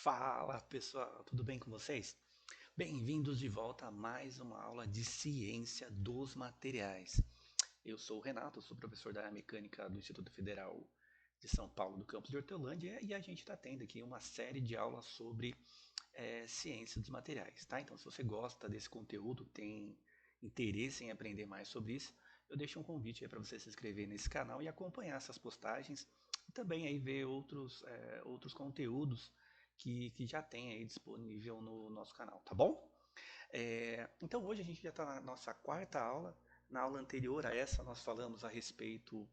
Fala pessoal, tudo bem com vocês? Bem-vindos de volta a mais uma aula de ciência dos materiais. Eu sou o Renato, sou professor da área mecânica do Instituto Federal de São Paulo, do campus de Hortolândia, e a gente está tendo aqui uma série de aulas sobre ciência dos materiais, tá? Então, se você gosta desse conteúdo, tem interesse em aprender mais sobre isso, eu deixo um convite aí para você se inscrever nesse canal e acompanhar essas postagens e também aí ver outros conteúdos que já tem aí disponível no nosso canal, tá bom? Então hoje a gente já está na nossa quarta aula. Na aula anterior a essa nós falamos a respeito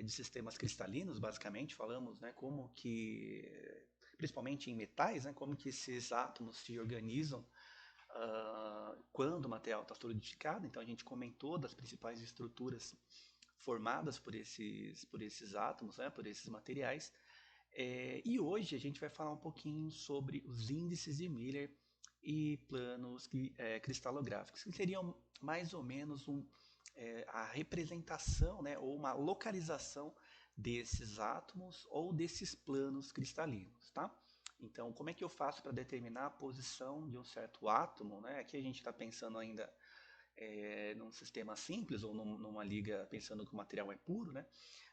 de sistemas cristalinos, basicamente falamos, né, como que, principalmente em metais, né, como que esses átomos se organizam quando o material está solidificado. Então a gente comentou das principais estruturas formadas por esses átomos, né, por esses materiais. E hoje a gente vai falar um pouquinho sobre os índices de Miller e planos cristalográficos, que seriam mais ou menos a representação, né, ou uma localização desses átomos ou desses planos cristalinos, tá? Então, como é que eu faço para determinar a posição de um certo átomo, né? Aqui a gente está pensando ainda num sistema simples ou numa liga pensando que o material é puro, né?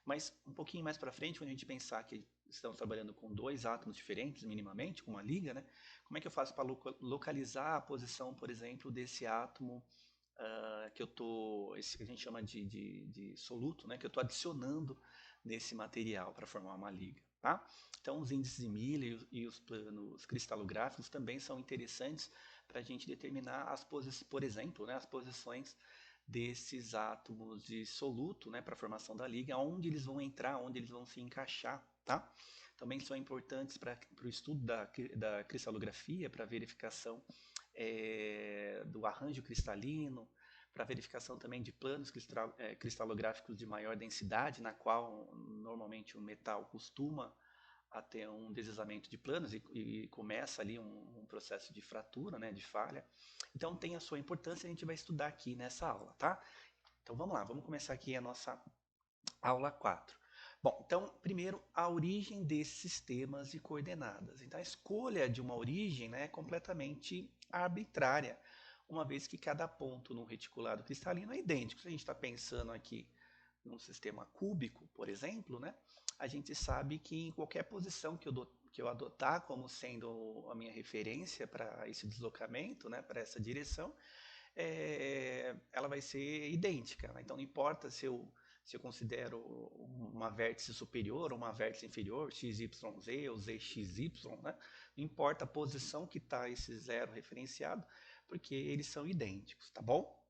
Mas um pouquinho mais para frente, quando a gente pensar que estamos trabalhando com dois átomos diferentes, minimamente, com uma liga, né? Como é que eu faço para localizar a posição, por exemplo, desse átomo que eu tô, esse que a gente chama de soluto, né? Que eu estou adicionando nesse material para formar uma liga, tá? Então, os índices de Miller e os planos cristalográficos também são interessantes para a gente determinar as posições, por exemplo, né, as posições desses átomos de soluto, né, para a formação da liga, onde eles vão entrar, onde eles vão se encaixar, tá? Também são importantes para o estudo da cristalografia, para verificação do arranjo cristalino, para verificação também de planos cristalográficos de maior densidade, na qual normalmente o metal costuma a ter um deslizamento de planos e começa ali um processo de fratura, né, de falha. Então tem a sua importância, a gente vai estudar aqui nessa aula, tá? Então vamos lá, vamos começar aqui a nossa aula 4. Bom, então primeiro a origem desses sistemas de coordenadas. Então a escolha de uma origem, né, é completamente arbitrária, uma vez que cada ponto no reticulado cristalino é idêntico. Se a gente está pensando aqui num sistema cúbico, por exemplo, né, a gente sabe que em qualquer posição que eu adotar como sendo a minha referência para esse deslocamento, né, para essa direção, ela vai ser idêntica. Né? Então não importa se eu considero uma vértice superior ou uma vértice inferior, XYZ ou ZXY, né? Não importa a posição que está esse zero referenciado, porque eles são idênticos, tá bom?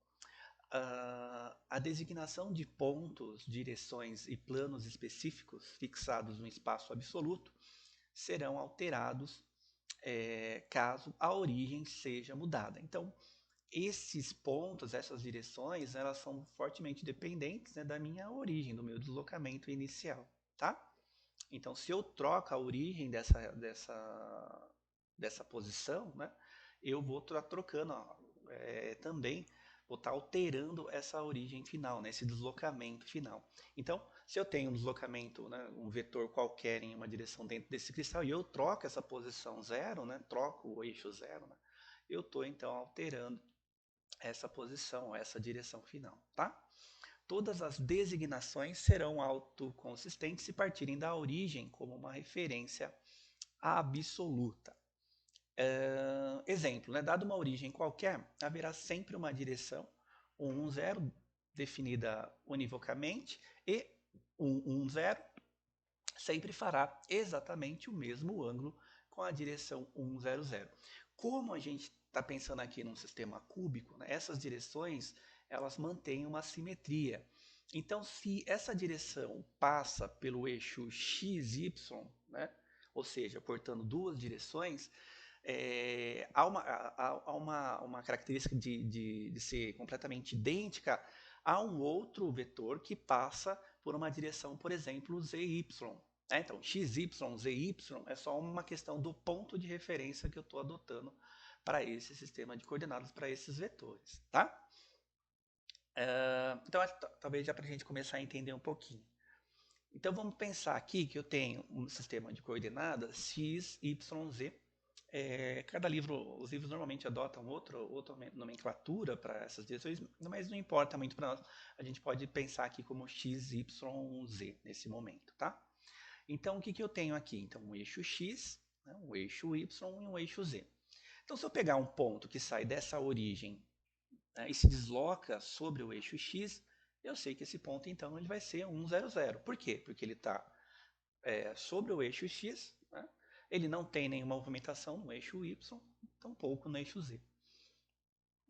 A designação de pontos, direções e planos específicos fixados no espaço absoluto serão alterados caso a origem seja mudada. Então, esses pontos, essas direções, elas são fortemente dependentes, né, da minha origem, do meu deslocamento inicial, tá? Então, se eu troco a origem dessa posição, né, eu vou estar trocando também, vou estar alterando essa origem final, né, esse deslocamento final. Então, se eu tenho um deslocamento, né, um vetor qualquer em uma direção dentro desse cristal e eu troco essa posição zero, né, troco o eixo zero, né, eu estou então alterando essa posição, essa direção final, tá? Todas as designações serão autoconsistentes se partirem da origem como uma referência absoluta. Exemplo, né? Dado uma origem qualquer, haverá sempre uma direção 1, 0, definida univocamente, e 1, 1, 0 sempre fará exatamente o mesmo ângulo com a direção 1, 0, 0. Como a gente está pensando aqui num sistema cúbico, né, essas direções elas mantêm uma simetria. Então, se essa direção passa pelo eixo XY, né, ou seja, cortando duas direções, há uma característica de ser completamente idêntica a um outro vetor que passa por uma direção, por exemplo, ZY. Então, XY, ZY é só uma questão do ponto de referência que eu estou adotando para esse sistema de coordenadas, para esses vetores. Tá? Então, talvez já para a gente começar a entender um pouquinho. Então, vamos pensar aqui que eu tenho um sistema de coordenadas x, y, z, Cada livro, os livros normalmente adotam outra nomenclatura para essas direções, mas não importa muito para nós. A gente pode pensar aqui como x, y, z nesse momento, tá? Então, o que eu tenho aqui? Então, um eixo x, né, um eixo y e um eixo z. Então, se eu pegar um ponto que sai dessa origem, né, e se desloca sobre o eixo x, eu sei que esse ponto, então, ele vai ser 1, 0, 0. Por quê? Porque ele está sobre o eixo x, né? Ele não tem nenhuma movimentação no eixo y, tampouco no eixo z.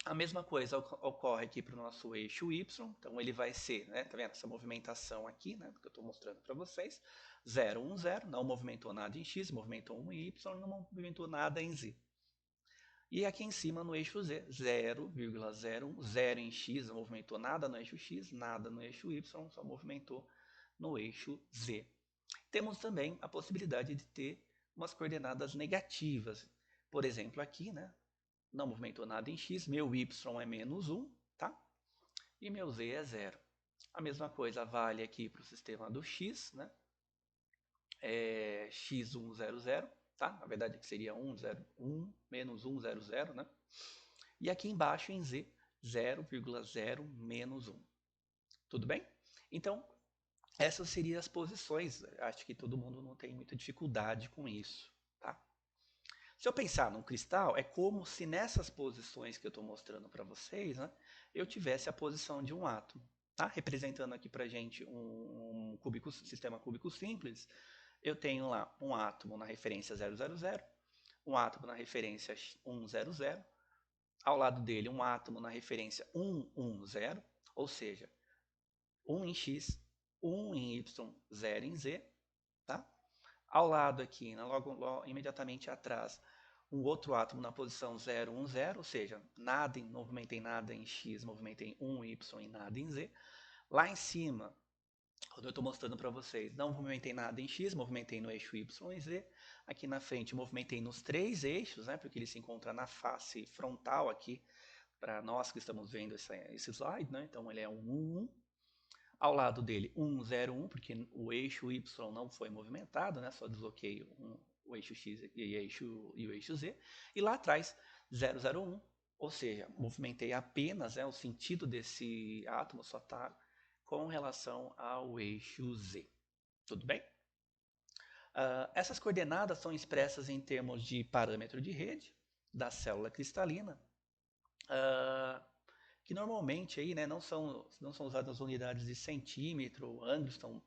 A mesma coisa ocorre aqui para o nosso eixo y, então ele vai ser, né, tá vendo essa movimentação aqui, né, que eu estou mostrando para vocês, 0, 1, 0, não movimentou nada em x, movimentou 1 em y, não movimentou nada em z. E aqui em cima no eixo z, 0,01, 0 em x, não movimentou nada no eixo x, nada no eixo y, só movimentou no eixo z. Temos também a possibilidade de ter umas coordenadas negativas. Por exemplo, aqui, né, não movimentou nada em x, meu y é menos 1, tá? E meu z é 0. A mesma coisa vale aqui para o sistema do x, né? X1, 0, 0, tá? Na verdade, aqui seria 1, 0, 1, menos 1, 0, 0, né? E aqui embaixo em z, 0,0 menos 1. Tudo bem? Então, essas seriam as posições. Acho que todo mundo não tem muita dificuldade com isso, tá? Se eu pensar num cristal, é como se nessas posições que eu estou mostrando para vocês, né, eu tivesse a posição de um átomo. Tá? Representando aqui para a gente um sistema cúbico simples, eu tenho lá um átomo na referência 0, 0, 0, um átomo na referência 1, 0, 0, ao lado dele um átomo na referência 1, 1, 0, ou seja, 1 em x, 1 em y, 0 em z. Tá? Ao lado aqui, né, logo imediatamente atrás, um outro átomo na posição 0, 1, 0, ou seja, não movimentei nada em x, movimentei 1, y e nada em z. Lá em cima, quando eu estou mostrando para vocês, não movimentei nada em x, movimentei no eixo y e z. Aqui na frente, movimentei nos três eixos, né, porque ele se encontra na face frontal aqui, para nós que estamos vendo esse slide. Né, então, ele é um 1, 1. Ao lado dele, 1, 0, 1, porque o eixo y não foi movimentado, né, só desloquei o eixo x e o eixo z. E lá atrás, 0, 0, 1, ou seja, movimentei apenas, o sentido desse átomo só está com relação ao eixo z. Tudo bem? Essas coordenadas são expressas em termos de parâmetro de rede da célula cristalina, que normalmente aí, né, não são usadas unidades de centímetro, Angstrom.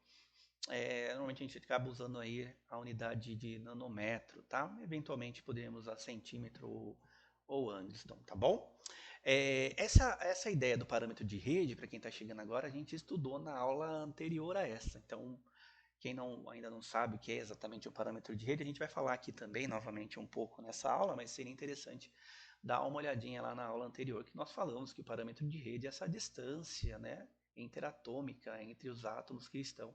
Normalmente a gente acaba usando aí a unidade de nanômetro, tá? Eventualmente poderíamos usar centímetro ou Angstrom, tá bom? Essa ideia do parâmetro de rede, para quem está chegando agora, a gente estudou na aula anterior a essa. Então, quem ainda não sabe o que é exatamente o parâmetro de rede, a gente vai falar aqui também novamente um pouco nessa aula, mas seria interessante dar uma olhadinha lá na aula anterior, que nós falamos que o parâmetro de rede é essa distância, né, interatômica entre os átomos que estão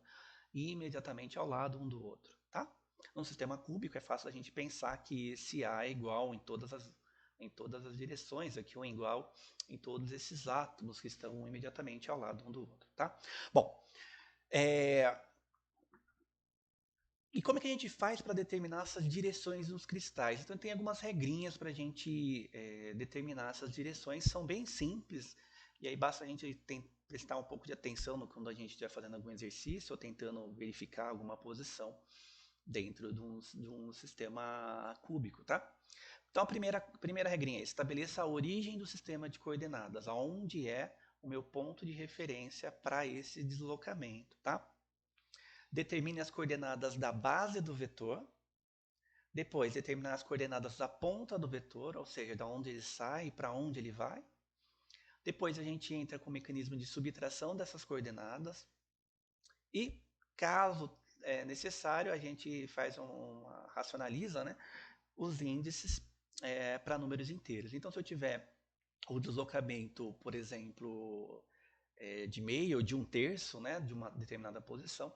imediatamente ao lado um do outro, tá? Num sistema cúbico é fácil a gente pensar que esse A é igual em todas as direções, aqui um é igual em todos esses átomos que estão imediatamente ao lado um do outro, tá? Bom, e como é que a gente faz para determinar essas direções nos cristais? Então tem algumas regrinhas para a gente determinar essas direções, são bem simples, e aí basta a gente prestar um pouco de atenção quando a gente estiver fazendo algum exercício ou tentando verificar alguma posição dentro de um sistema cúbico, tá? Então a primeira regrinha é: estabeleça a origem do sistema de coordenadas, aonde é o meu ponto de referência para esse deslocamento, tá? Determine as coordenadas da base do vetor. Depois, determinar as coordenadas da ponta do vetor, ou seja, de onde ele sai e para onde ele vai. Depois a gente entra com o mecanismo de subtração dessas coordenadas. E, caso necessário, a gente racionaliza, né, os índices para números inteiros. Então, se eu tiver o deslocamento, por exemplo, de meio ou de um terço, né, de uma determinada posição,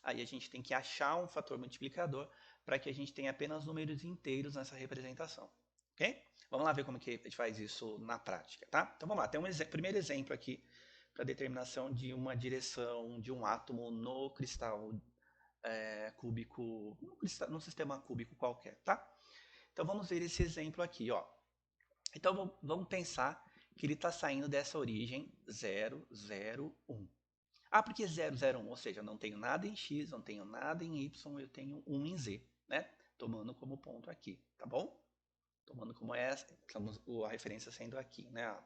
aí a gente tem que achar um fator multiplicador para que a gente tenha apenas números inteiros nessa representação. Ok? Vamos lá ver como que a gente faz isso na prática, tá? Então vamos lá, tem primeiro exemplo aqui para determinação de uma direção de um átomo no cristal cúbico, num sistema cúbico qualquer, tá? Então vamos ver esse exemplo aqui, ó. Então vamos pensar que ele está saindo dessa origem 0, 0, 1. Ah, por que 0, 0, 1? Ou seja, eu não tenho nada em x, não tenho nada em y, eu tenho 1 em z, né? Tomando como ponto aqui, tá bom? Tomando como essa, a referência sendo aqui, né?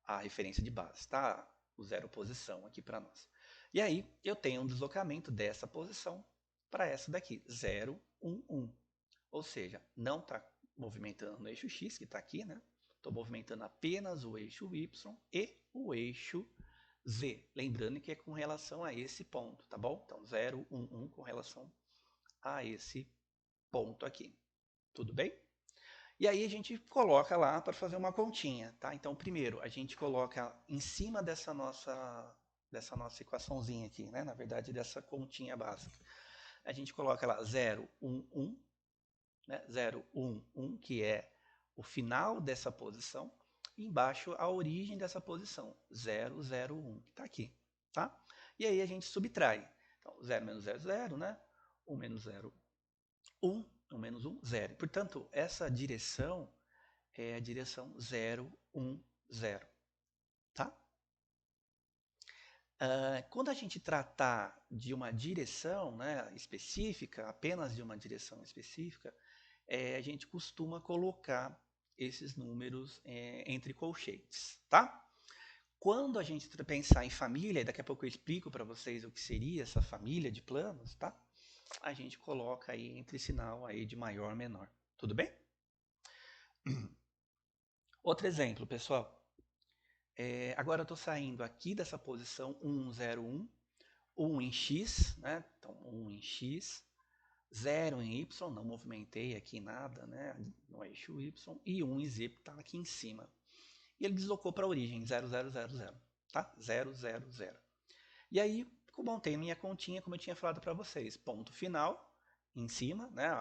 A referência de base, tá? O zero posição aqui para nós. E aí eu tenho um deslocamento dessa posição para essa daqui, 0, 1, 1. Ou seja, não está movimentando no eixo x, que está aqui, né? Estou movimentando apenas o eixo y e o eixo z. Lembrando que é com relação a esse ponto, tá bom? Então, 0, 1, 1 com relação a esse ponto aqui. Tudo bem? E aí a gente coloca lá para fazer uma continha, tá? Então, primeiro, a gente coloca em cima dessa nossa equaçãozinha aqui, né? Na verdade, dessa continha básica. A gente coloca lá 0, 1, 1, né? 0, 1, 1, que é o final dessa posição, e embaixo a origem dessa posição, 0, 0, 1, que está aqui, tá? E aí a gente subtrai. Então, 0 menos 0, 0, né? 1 menos 0, 1, 1 menos 1, 0. Portanto, essa direção é a direção 0, 1, 0, tá? Quando a gente tratar de uma direção, né, específica, apenas de uma direção específica, a gente costuma colocar esses números entre colchetes, tá? Quando a gente pensar em família, e daqui a pouco eu explico para vocês o que seria essa família de planos, tá? A gente coloca aí entre sinal aí de maior menor. Tudo bem? Outro exemplo, pessoal. Agora eu estou saindo aqui dessa posição 1, 0, 1, 1 em x, né? Então 1 em x, 0 em y, não movimentei aqui nada, né? No eixo y, e 1 em z, que está aqui em cima. E ele deslocou para a origem, 0, 0, 0, 0, tá? 0, 0, 0. E aí, montei minha continha, como eu tinha falado para vocês. Ponto final, em cima, né?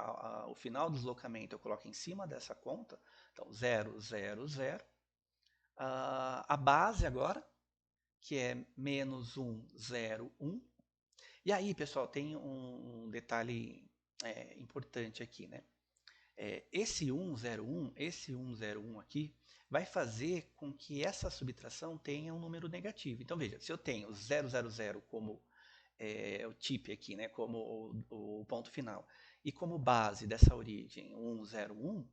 O final do deslocamento eu coloco em cima dessa conta. Então, 0, 0, 0. A base agora, que é menos 1, 0, 1. E aí, pessoal, tem um detalhe importante aqui, né? Esse 1, 0, 1, esse 1, 0, 1 aqui, vai fazer com que essa subtração tenha um número negativo. Então, veja, se eu tenho 0, 0, 0 como o tip aqui, né, como o ponto final, e como base dessa origem 1, 0, 1,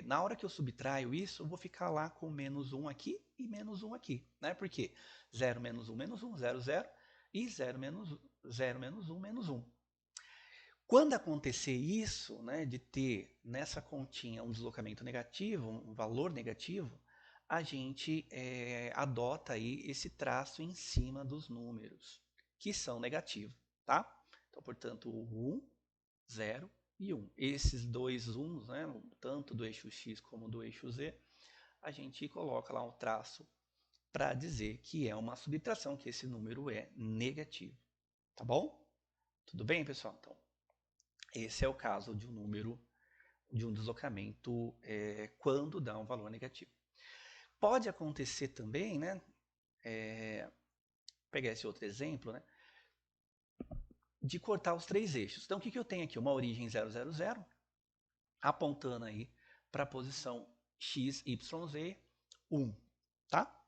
na hora que eu subtraio isso, eu vou ficar lá com menos 1 aqui e menos 1 aqui. Né? Por quê? 0 menos 1, menos 1, 0, 0, e 0 menos 1, menos 1. Quando acontecer isso, né, de ter nessa continha um deslocamento negativo, um valor negativo, a gente adota aí esse traço em cima dos números, que são negativos. Tá? Então, portanto, o 1, 0 e 1. Esses dois 1s, né, tanto do eixo x como do eixo z, a gente coloca lá um traço para dizer que é uma subtração, que esse número é negativo. Tá bom? Tudo bem, pessoal? Então, esse é o caso de um número, de um deslocamento quando dá um valor negativo. Pode acontecer também, né? Pegar esse outro exemplo, né? De cortar os três eixos. Então, o que eu tenho aqui? Uma origem 0, 0, 0, apontando aí para a posição x, y, z, 1, tá?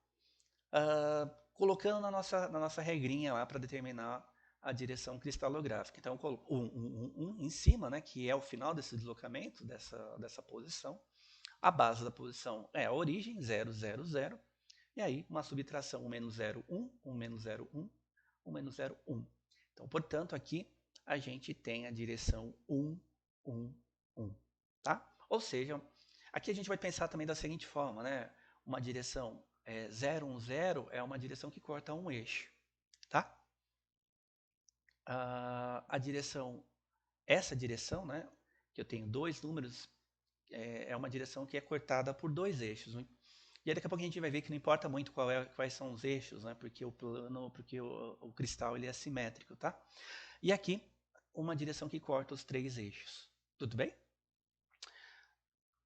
Colocando na nossa regrinha lá para determinar a direção cristalográfica. Então, eu coloco 1, 1, 1, 1 em cima, né, que é o final desse deslocamento, dessa posição. A base da posição é a origem, 0, 0, 0. E aí, uma subtração 1 menos 0, 1, 1 menos 0, 1, 1 menos 0, 1. Então, portanto, aqui a gente tem a direção 1, 1, 1. Tá? Ou seja, aqui a gente vai pensar também da seguinte forma, né? Uma direção 0, 1, 0 é uma direção que corta um eixo. Tá? Essa direção, né, que eu tenho dois números, é uma direção que é cortada por dois eixos. Né? E aí daqui a pouco a gente vai ver que não importa muito quais são os eixos, né, porque o cristal ele é simétrico. Tá? E aqui, uma direção que corta os três eixos. Tudo bem?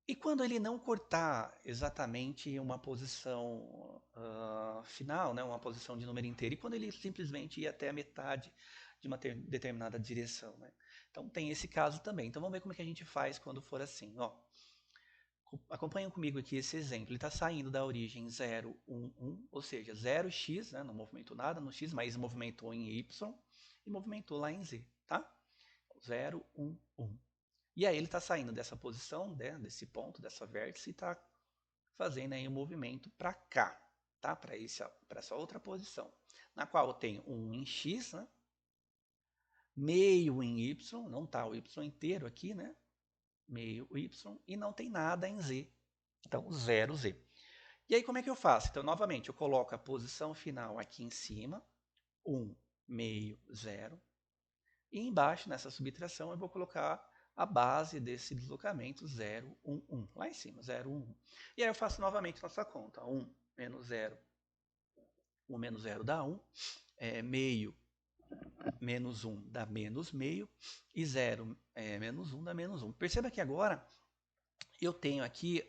E quando ele não cortar exatamente uma posição final, né, uma posição de número inteiro, e quando ele simplesmente ir até a metade de uma determinada direção, né? Então tem esse caso também. Então vamos ver como é que a gente faz quando for assim. Ó, acompanham comigo aqui esse exemplo. Ele está saindo da origem 0, 1, 1, ou seja, 0x, né, não movimentou nada no x, mas movimentou em y e movimentou lá em z. Tá? 0, 1, 1. E aí ele está saindo dessa posição, né, desse ponto, dessa vértice, e está fazendo aí um movimento para cá, tá? Para essa outra posição, na qual tem um em x, né? Meio em y, não está o y inteiro aqui, né? Meio y, e não tem nada em z. Então, 0z. E aí, como é que eu faço? Então, novamente, eu coloco a posição final aqui em cima, 1, meio, 0. E embaixo, nessa subtração, eu vou colocar a base desse deslocamento 0, 1, 1. Lá em cima, 0, 1, 1. E aí eu faço novamente nossa conta. 1 menos 0. 1 menos 0 dá 1. Meio menos 1 dá menos meio. E 0 menos 1 dá menos 1. Perceba que agora eu tenho aqui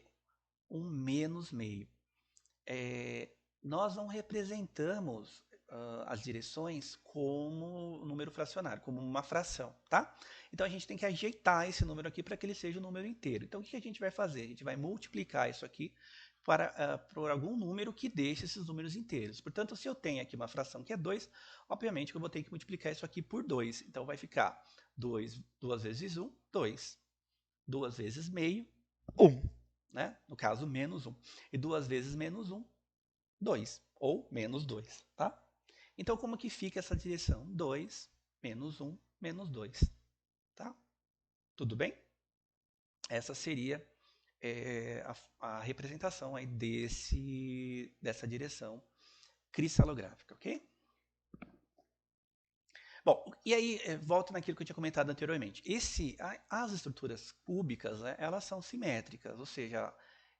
um menos meio. Nós não representamos as direções como número fracionário, como uma fração, tá? Então a gente tem que ajeitar esse número aqui para que ele seja um número inteiro. Então o que a gente vai fazer? A gente vai multiplicar isso aqui por algum número que deixe esses números inteiros. Portanto, se eu tenho aqui uma fração que é 2, obviamente que eu vou ter que multiplicar isso aqui por 2. Então vai ficar 2 vezes 1, 2. 2 vezes meio, 1. Né? No caso, menos 1. E 2 vezes menos 1, 2. Ou menos 2. Tá? Então, como que fica essa direção? 2 menos 1 menos 2. Tá? Tudo bem? Essa seria a representação aí dessa direção cristalográfica, ok? Bom, e aí volto naquilo que eu tinha comentado anteriormente. As estruturas cúbicas, né, elas são simétricas, ou seja,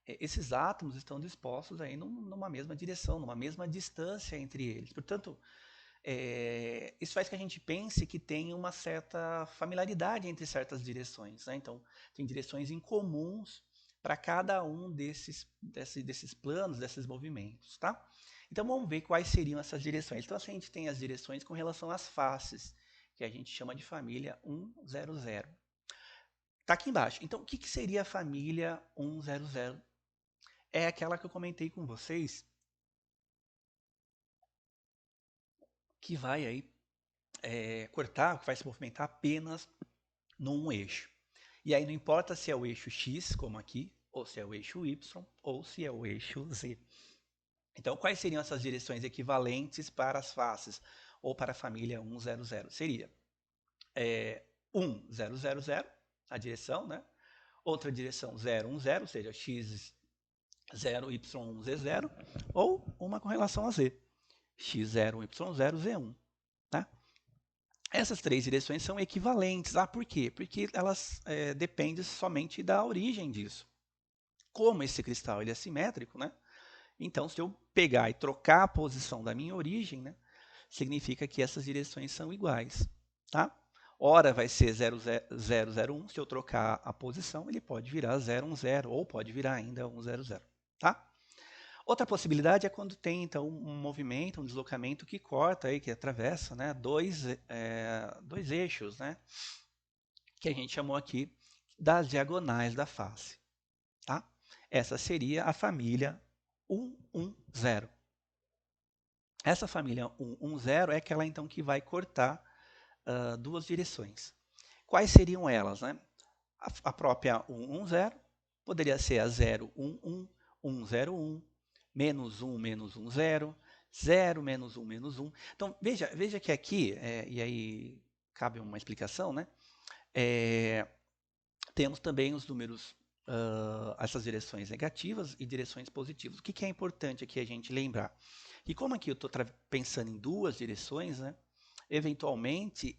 esses átomos estão dispostos aí numa mesma direção, numa mesma distância entre eles. Portanto, isso faz que a gente pense que tem uma certa familiaridade entre certas direções. Né? Então, tem direções incomuns para cada um desses planos, desses movimentos. Tá? Então, vamos ver quais seriam essas direções. Então, assim, a gente tem as direções com relação às faces, que a gente chama de família 1, 0, 0. Está aqui embaixo. Então, o que seria a família 1, 0, 0? É aquela que eu comentei com vocês, que vai aí cortar, que vai se movimentar apenas num eixo. E aí não importa se é o eixo X, como aqui, ou se é o eixo Y, ou se é o eixo Z. Então, quais seriam essas direções equivalentes para as faces, ou para a família 1, 0, 0? Seria 1, 0, 0, 0, a direção, né? Outra direção 0, 1, 0, ou seja, X 0, Y1, Z0, ou uma com relação a Z, X0, Y0, Z1. Né? Essas três direções são equivalentes. Por quê? Porque elas dependem somente da origem disso. Como esse cristal ele é simétrico, né? Então, se eu pegar e trocar a posição da minha origem, né, significa que essas direções são iguais. Tá? Ora vai ser 0, 0, 0, 1. Se eu trocar a posição, ele pode virar 0, 1, 0, ou pode virar ainda 1, 0, 0. Tá? Outra possibilidade é quando tem então um movimento, um deslocamento que corta aí, que atravessa, né, dois eixos, né, que a gente chamou aqui das diagonais da face. Tá? Essa seria a família 110. Essa família 110 é aquela então que vai cortar duas direções. Quais seriam elas? Né? A própria 110 poderia ser a 011, 101, menos 1, menos 1, 0, 0, menos 1, menos 1. Então, veja que aqui, e aí cabe uma explicação, né? Temos também os números, essas direções negativas e direções positivas. O que é importante aqui a gente lembrar? E como aqui eu estou pensando em duas direções, né? Eventualmente,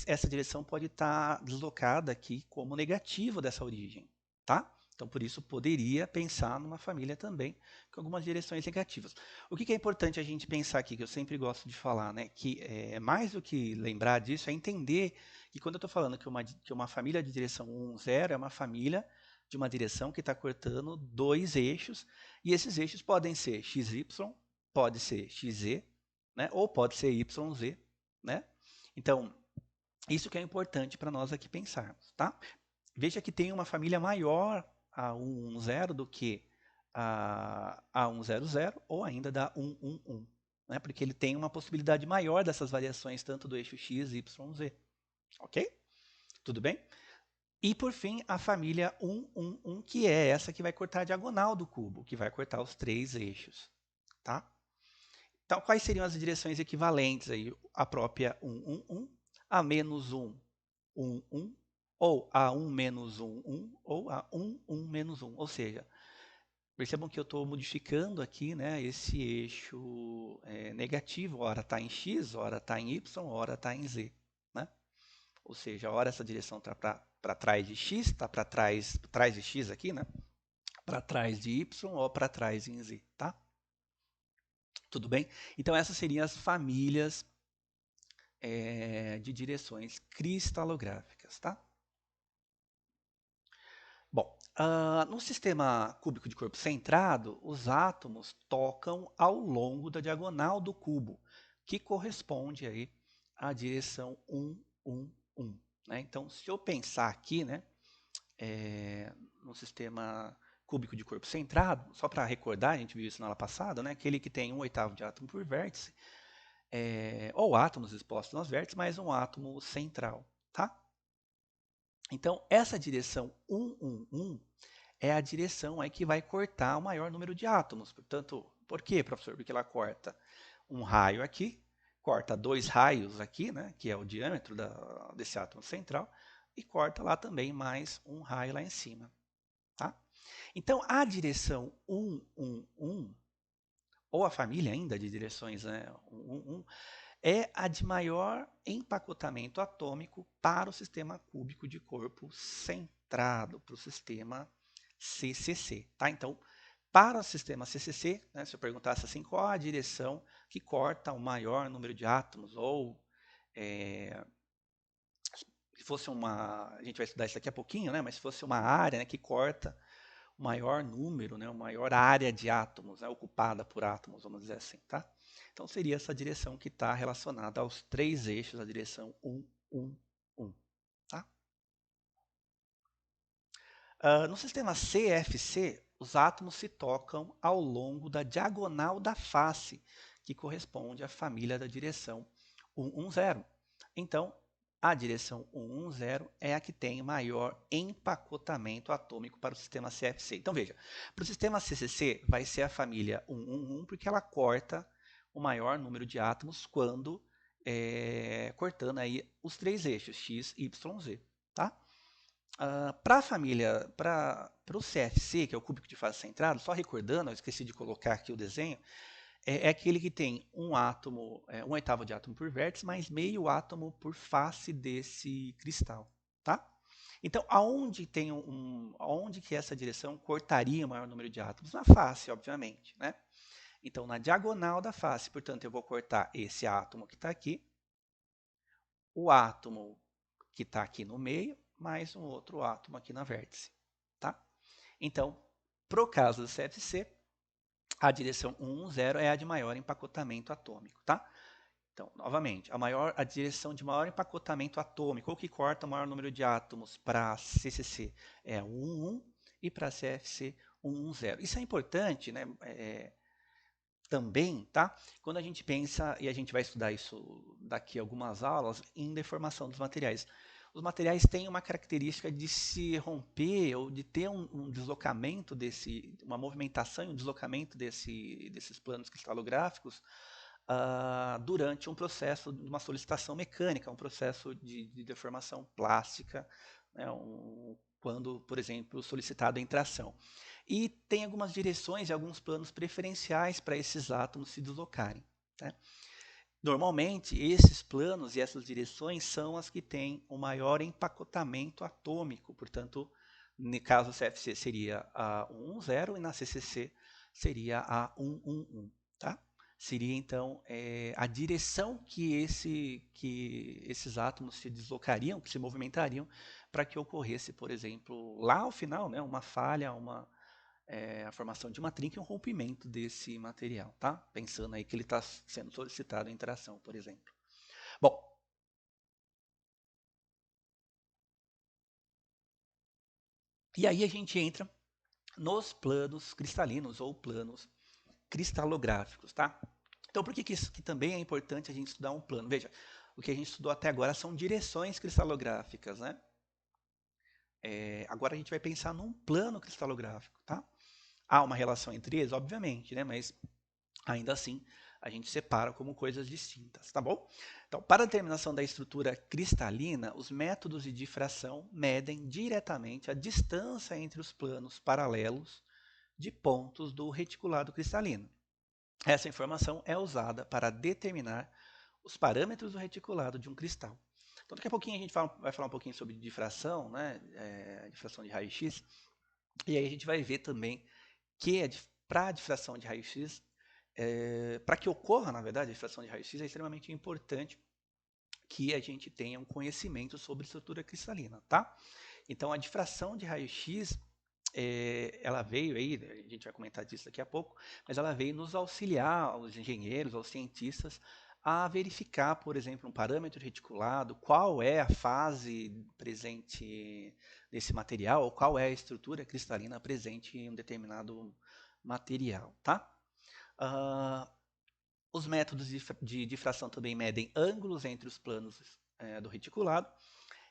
essa direção pode estar deslocada aqui como negativa dessa origem, tá? Então, por isso, poderia pensar numa família também com algumas direções negativas. O que é importante a gente pensar aqui, que eu sempre gosto de falar, né? Que mais do que lembrar disso, é entender que quando eu estou falando que uma família de direção 1, 0 é uma família de uma direção que está cortando dois eixos, e esses eixos podem ser XY, pode ser XZ, né? Ou pode ser YZ. Né? Então, Isso que é importante para nós aqui pensarmos, tá? Veja que tem uma família maior a 110 do que a 100 ou ainda da 111, né? Porque ele tem uma possibilidade maior dessas variações tanto do eixo x, y, z, ok? Tudo bem? E por fim, a família 111, que é essa que vai cortar a diagonal do cubo, que vai cortar os três eixos, tá? Então, quais seriam as direções equivalentes aí? A própria 111, a menos 1, 1, 1, ou a 1 menos 1, 1, ou a 1, 1 menos 1. Ou seja, percebam que eu estou modificando aqui, né, esse eixo negativo, ora está em x, ora está em y, ora está em z. Né? Ou seja, ora essa direção está para trás de x, está para trás de x aqui, né? Para trás de y ou para trás em z. Tá? Tudo bem? Então essas seriam as famílias de direções cristalográficas. Tá? Bom, no sistema cúbico de corpo centrado, os átomos tocam ao longo da diagonal do cubo, que corresponde aí à direção 1, 1, 1. Né? Então, se eu pensar aqui, né, no sistema cúbico de corpo centrado, só para recordar, a gente viu isso na aula passada, né, aquele que tem 1/8 de átomo por vértice, ou átomos expostos nos vértices, mais um átomo central. Tá? Então, essa direção 1, 1, 1 é a direção aí que vai cortar o maior número de átomos. Portanto, por quê, professor? Porque ela corta um raio aqui, corta dois raios aqui, né, que é o diâmetro desse átomo central, e corta lá também mais um raio lá em cima. Tá? Então, a direção 1, 1, 1, ou a família ainda de direções 1, 1, 1, é a de maior empacotamento atômico para o sistema cúbico de corpo centrado, para o sistema CCC. Tá? Então, para o sistema CCC, né, se eu perguntasse assim, qual a direção que corta o maior número de átomos, ou se fosse a gente vai estudar isso daqui a pouquinho, né, mas se fosse uma área, né, que corta o maior número, né, a maior área de átomos, né, ocupada por átomos, vamos dizer assim, tá? Então seria essa direção que está relacionada aos três eixos, a direção 1, 1, 1. Tá? No sistema CFC, os átomos se tocam ao longo da diagonal da face, que corresponde à família da direção 110. Então, a direção 110 é a que tem maior empacotamento atômico para o sistema CFC. Então, veja, para o sistema CCC vai ser a família 111, porque ela corta o maior número de átomos quando cortando aí os três eixos X, Y, Z. Tá? Para a família, para o CFC, que é o cúbico de fase centrado, só recordando, eu esqueci de colocar aqui o desenho, é aquele que tem um átomo, 1/8 de átomo por vértice, mais meio átomo por face desse cristal. Tá? Então, aonde que essa direção cortaria o maior número de átomos? Na face, obviamente. Né? Então, na diagonal da face, portanto, eu vou cortar esse átomo que está aqui, o átomo que está aqui no meio, mais um outro átomo aqui na vértice. Tá? Então, para o caso do CFC, a direção 110 é a de maior empacotamento atômico. Tá? Então, novamente, a direção de maior empacotamento atômico, ou que corta o maior número de átomos para CCC, é 111 e para CFC 110. Isso é importante, né? Também, tá? Quando a gente pensa, e a gente vai estudar isso daqui a algumas aulas, em deformação dos materiais. Os materiais têm uma característica de se romper ou de ter um deslocamento uma movimentação e um deslocamento desses planos cristalográficos durante um processo de uma solicitação mecânica, um processo de deformação plástica, né, quando, por exemplo, solicitado em tração. E tem algumas direções e alguns planos preferenciais para esses átomos se deslocarem. Né? Normalmente, esses planos e essas direções são as que têm o maior empacotamento atômico. Portanto, no caso do CFC seria a 110 e na CCC seria a 111. Tá? Seria, então, a direção que esses átomos se deslocariam, que se movimentariam, para que ocorresse, por exemplo, lá ao final, né, uma falha, a formação de uma trinca e um rompimento desse material, tá? Pensando aí que ele está sendo solicitado em interação, por exemplo. Bom, E aí a gente entra nos planos cristalinos ou planos cristalográficos, tá? Então, por que, que isso que também é importante a gente estudar um plano? Veja, o que a gente estudou até agora são direções cristalográficas, né? Agora a gente vai pensar num plano cristalográfico, tá? Há uma relação entre eles, obviamente, né? Mas ainda assim a gente separa como coisas distintas, tá bom? Então, para a determinação da estrutura cristalina, os métodos de difração medem diretamente a distância entre os planos paralelos de pontos do reticulado cristalino. Essa informação é usada para determinar os parâmetros do reticulado de um cristal. Então, daqui a pouquinho a gente vai falar um pouquinho sobre difração, né? Difração de raio-x, e aí a gente vai ver também que para a difração de raio-x, para que ocorra, na verdade, a difração de raio-x, é extremamente importante que a gente tenha um conhecimento sobre estrutura cristalina, tá? Então, a difração de raio-x, ela veio aí, a gente vai comentar disso daqui a pouco, mas ela veio nos auxiliar, aos engenheiros, aos cientistas, a verificar, por exemplo, um parâmetro reticulado, qual é a fase presente nesse material, ou qual é a estrutura cristalina presente em um determinado material, tá? Uh, os métodos de difração também medem ângulos entre os planos do reticulado.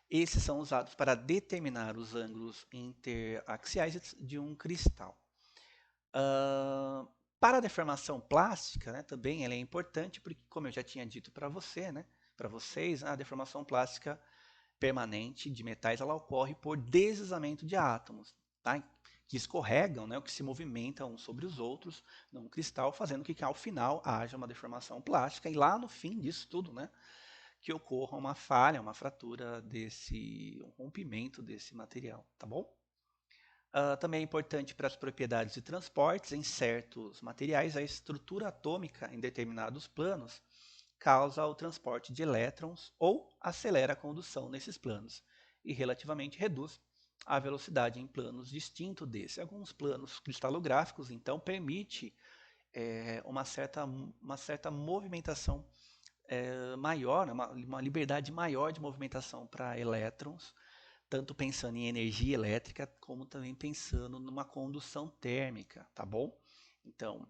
Esses são usados para determinar os ângulos interaxiais de um cristal. Para a deformação plástica, né, também ela é importante, porque, como eu já tinha dito para você, né, para vocês, a deformação plástica permanente de metais ela ocorre por deslizamento de átomos, tá? Que escorregam, né, ou que se movimentam uns sobre os outros num cristal, fazendo que ao final haja uma deformação plástica e lá no fim disso tudo, né, que ocorra uma falha, uma fratura um rompimento desse material, tá bom? Também é importante para as propriedades de transportes em certos materiais, a estrutura atômica em determinados planos causa o transporte de elétrons ou acelera a condução nesses planos e relativamente reduz a velocidade em planos distintos desse. Alguns planos cristalográficos, então, permite uma certa movimentação maior, uma liberdade maior de movimentação para elétrons, tanto pensando em energia elétrica, como também pensando numa condução térmica, tá bom? Então,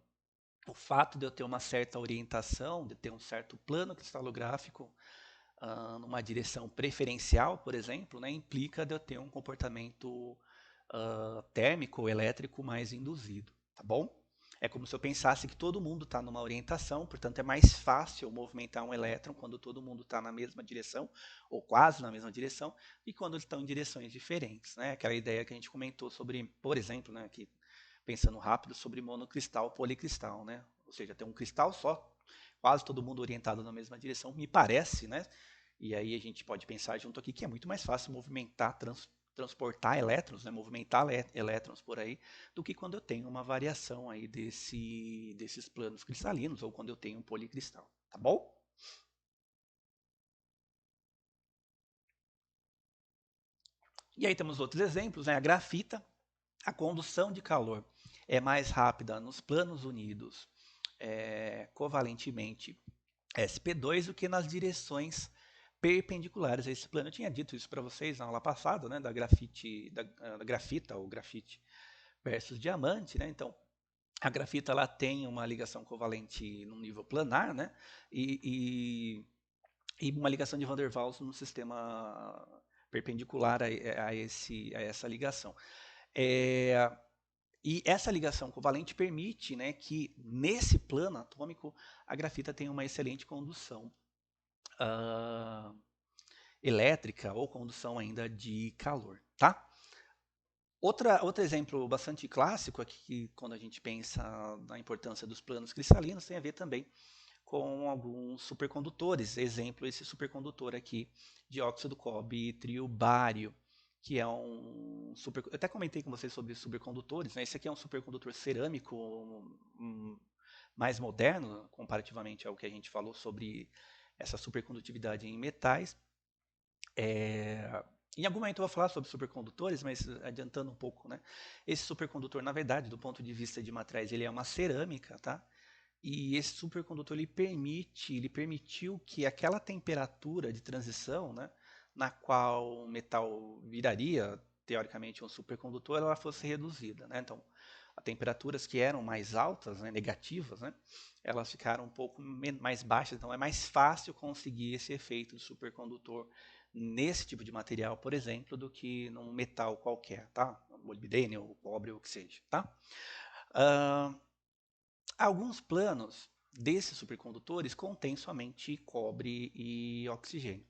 o fato de eu ter uma certa orientação, de ter um certo plano cristalográfico numa direção preferencial, por exemplo, né, implica de eu ter um comportamento térmico ou elétrico mais induzido, tá bom? É como se eu pensasse que todo mundo está numa orientação, portanto é mais fácil movimentar um elétron quando todo mundo está na mesma direção, ou quase na mesma direção, e quando eles estão em direções diferentes. Né? Aquela ideia que a gente comentou sobre, por exemplo, né, aqui, pensando rápido, sobre monocristal, policristal. Né? Ou seja, tem um cristal só, quase todo mundo orientado na mesma direção, me parece, né? E aí a gente pode pensar junto aqui que é muito mais fácil movimentar, transportar elétrons, né, movimentar elétrons por aí, do que quando eu tenho uma variação aí desses planos cristalinos ou quando eu tenho um policristal, tá bom? E aí temos outros exemplos, né? A grafita, a condução de calor é mais rápida nos planos unidos covalentemente sp2 do que nas direções perpendiculares a esse plano. Eu tinha dito isso para vocês na aula passada, né, da grafita ou grafite versus diamante, né? Então, a grafita ela tem uma ligação covalente no nível planar, né? E uma ligação de Van der Waals no sistema perpendicular a essa ligação. E essa ligação covalente permite, né, que nesse plano atômico a grafita tenha uma excelente condução elétrica ou condução ainda de calor, tá? Outro exemplo bastante clássico aqui, quando a gente pensa na importância dos planos cristalinos, tem a ver também com alguns supercondutores. Exemplo, esse supercondutor aqui, dióxido de cobre triobário, que é um super... Eu até comentei com vocês sobre supercondutores, né? Esse aqui é um supercondutor cerâmico mais moderno, comparativamente ao que a gente falou sobre essa supercondutividade em metais. Em algum momento eu vou falar sobre supercondutores, mas adiantando um pouco, né? Esse supercondutor, na verdade, do ponto de vista de materiais, ele é uma cerâmica, tá? E esse supercondutor ele permitiu que aquela temperatura de transição, né, na qual o metal viraria teoricamente um supercondutor, ela fosse reduzida, né? Então, as temperaturas que eram mais altas, né, negativas, né, elas ficaram um pouco mais baixas, então é mais fácil conseguir esse efeito de supercondutor nesse tipo de material, por exemplo, do que num metal qualquer, tá? Molibdênio, cobre, ou o que seja, tá? Alguns planos desses supercondutores contêm somente cobre e oxigênio.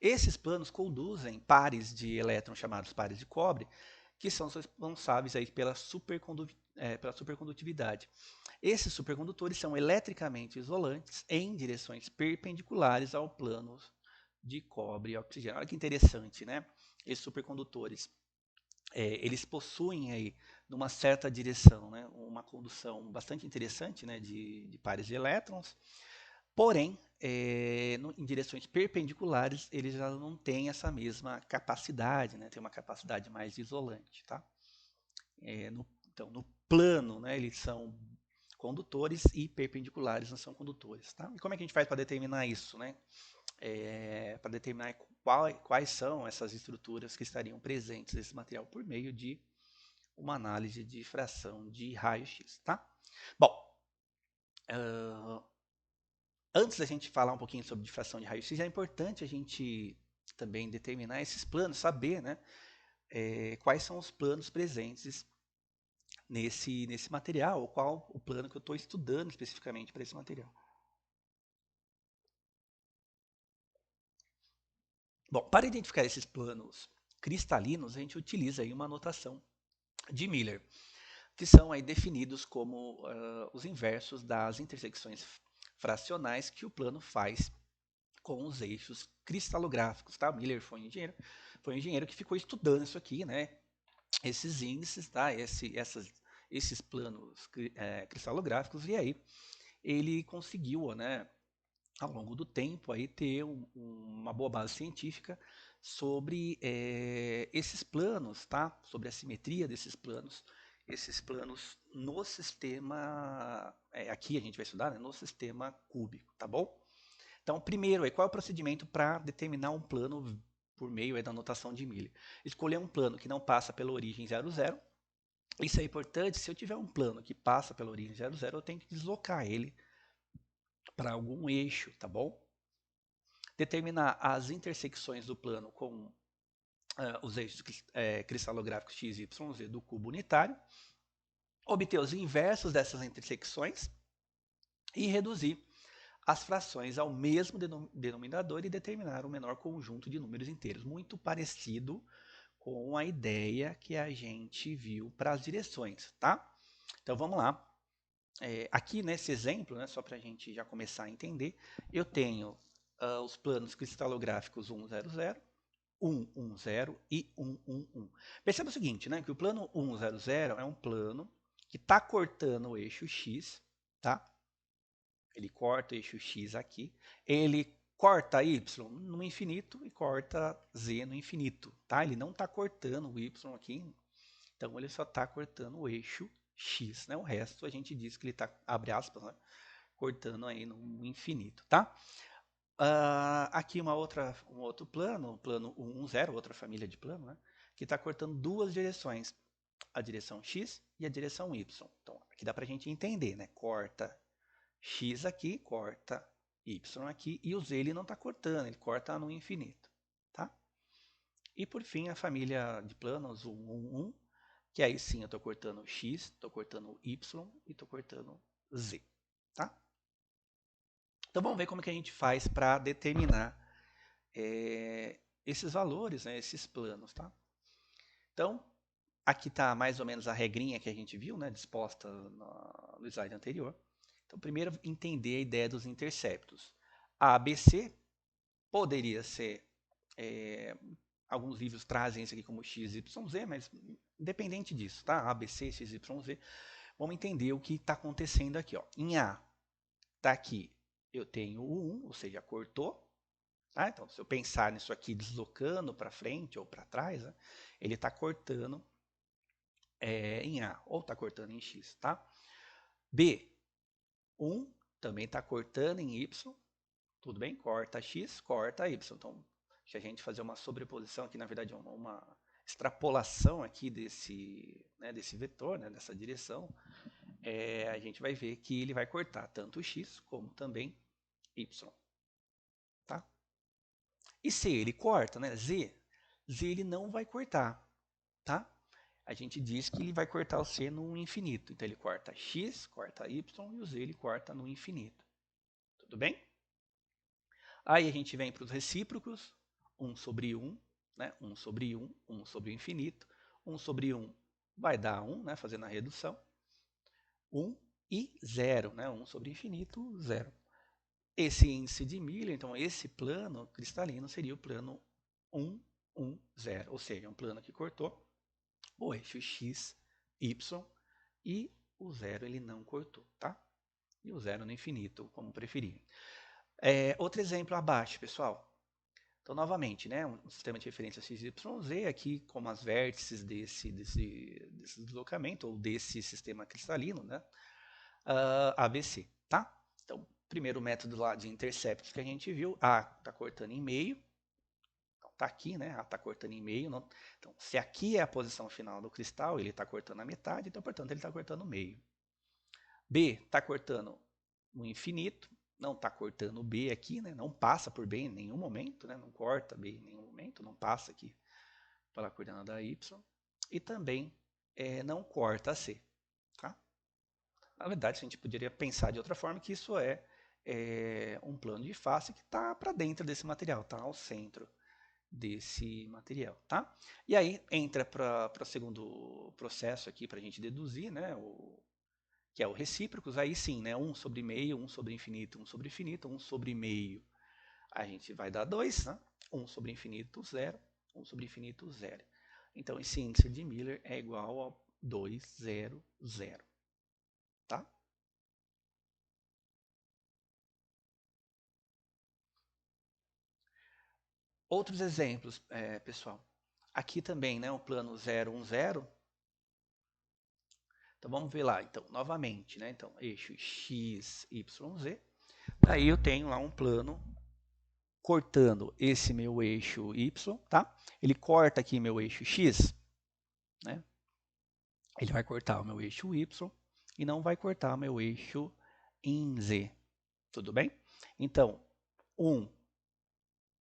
Esses planos conduzem pares de elétrons chamados pares de cobre, que são responsáveis aí pela supercondutividade. Esses supercondutores são eletricamente isolantes em direções perpendiculares ao plano de cobre e oxigênio. Olha que interessante, né? Esses supercondutores, eles possuem aí, numa certa direção, né, uma condução bastante interessante, né, de pares de elétrons, porém, em direções perpendiculares, eles já não têm essa mesma capacidade, né, tem uma capacidade mais isolante. Tá? Então, no plano, né, eles são condutores e perpendiculares não são condutores. Tá? E como é que a gente faz para determinar isso? Né? Para determinar quais são essas estruturas que estariam presentes nesse material por meio de uma análise de fração de raio-x. Tá? Bom, antes da gente falar um pouquinho sobre difração de raio-x, é importante a gente também determinar esses planos, saber, né, quais são os planos presentes nesse material, ou qual o plano que eu estou estudando especificamente para esse material. Bom, para identificar esses planos cristalinos, a gente utiliza aí uma notação de Miller, que são aí definidos como os inversos das intersecções fracionais que o plano faz com os eixos cristalográficos. Tá? Miller foi um engenheiro que ficou estudando isso aqui, né? Esses índices, tá? Esses planos cristalográficos, e aí ele conseguiu, né, ao longo do tempo, aí, ter uma boa base científica sobre esses planos, tá? Sobre a simetria desses planos, esses planos no sistema, aqui a gente vai estudar, né, no sistema cúbico, tá bom? Então, primeiro, qual é o procedimento para determinar um plano por meio da notação de Miller? Escolher um plano que não passa pela origem 00. Isso é importante. Se eu tiver um plano que passa pela origem 00, eu tenho que deslocar ele para algum eixo, tá bom? Determinar as intersecções do plano com os eixos cristalográficos x, y, z do cubo unitário. Obter os inversos dessas intersecções e reduzir as frações ao mesmo denominador e determinar o menor conjunto de números inteiros. Muito parecido com a ideia que a gente viu para as direções, tá? Então vamos lá. Aqui nesse exemplo, né, só para a gente já começar a entender, eu tenho os planos cristalográficos 100, 110 e 111. Perceba o seguinte, né, que o plano 100 é um plano que está cortando o eixo x, tá? Ele corta o eixo x aqui, ele corta y no infinito e corta z no infinito, tá? Ele não está cortando o y aqui, então ele só está cortando o eixo x, né? O resto a gente diz que ele está, abre aspas, né, cortando aí no infinito, tá? Aqui um outro plano, o plano 110, outra família de plano, né, que está cortando duas direções, a direção x e a direção y. Então aqui dá para a gente entender, né? Corta x aqui, corta y aqui, e o z ele não está cortando, ele corta no infinito. Tá? E por fim, a família de planos, o 1, que aí sim eu estou cortando x, estou cortando y e estou cortando z. Tá? Então vamos ver como que a gente faz para determinar esses valores, né, esses planos. Tá? Então, aqui está mais ou menos a regrinha que a gente viu, né, disposta no slide anterior. Então, primeiro, entender a ideia dos interceptos. A ABC poderia ser, alguns livros trazem isso aqui como x, y, z, mas independente disso, tá? ABC, x, y, z, vamos entender o que está acontecendo aqui. Ó. Em A, está aqui, eu tenho o 1, ou seja, cortou. Tá? Então, se eu pensar nisso aqui deslocando para frente ou para trás, né, ele está cortando em A, ou está cortando em X. Tá? B, 1 também está cortando em Y, tudo bem? Corta X, corta Y. Então, se a gente fazer uma sobreposição aqui, na verdade extrapolação aqui desse vetor, né, dessa direção, a gente vai ver que ele vai cortar tanto x como também y. Tá? E se ele corta, né, z ele não vai cortar. Tá? A gente diz que ele vai cortar o c no infinito. Então ele corta x, corta y e o z ele corta no infinito. Tudo bem? Aí a gente vem para os recíprocos, 1 sobre 1, né? 1 sobre 1, 1 sobre o infinito. 1 sobre 1 vai dar 1, né? Fazendo a redução. 1 e 0, né? 1 sobre infinito, 0. Esse índice de Miller, então esse plano cristalino seria o plano 1, 1, 0. Ou seja, um plano que cortou o eixo x, y e o 0 ele não cortou, tá? E o 0 no infinito, como preferir. Outro exemplo abaixo, pessoal. Então, novamente, né, um sistema de referência XYZ, aqui como as vértices desse deslocamento, ou desse sistema cristalino, né, ABC, tá? Então, primeiro método lá de interceptos que a gente viu, A está cortando em meio, então está aqui, né, A está cortando em meio, não, então se aqui é a posição final do cristal, ele está cortando a metade, então, portanto, ele está cortando o meio. B está cortando no infinito, não está cortando B aqui, né? Não passa por B em nenhum momento, né? Não corta B em nenhum momento, não passa aqui pela coordenada Y. E também não corta C. Tá? Na verdade, a gente poderia pensar de outra forma que isso é um plano de face que está para dentro desse material, está ao centro desse material. Tá? E aí entra para o segundo processo aqui para a gente deduzir, né? Que é o recíprocos, aí sim, né? 1 sobre meio, 1 sobre infinito, 1 sobre infinito, 1 sobre meio. A gente vai dar 2, né? 1 sobre infinito, 0, 1 sobre infinito, 0. Então, esse índice de Miller é igual a 2, 0, 0. Tá? Outros exemplos, pessoal. Aqui também, né? O plano 0, 1, 0. Então, vamos ver lá. Então, novamente, né? Então, eixo x, y, z. Aí eu tenho lá um plano cortando esse meu eixo y, tá? Ele corta aqui meu eixo x, né? Ele vai cortar o meu eixo y e não vai cortar o meu eixo em z, tudo bem? Então, 1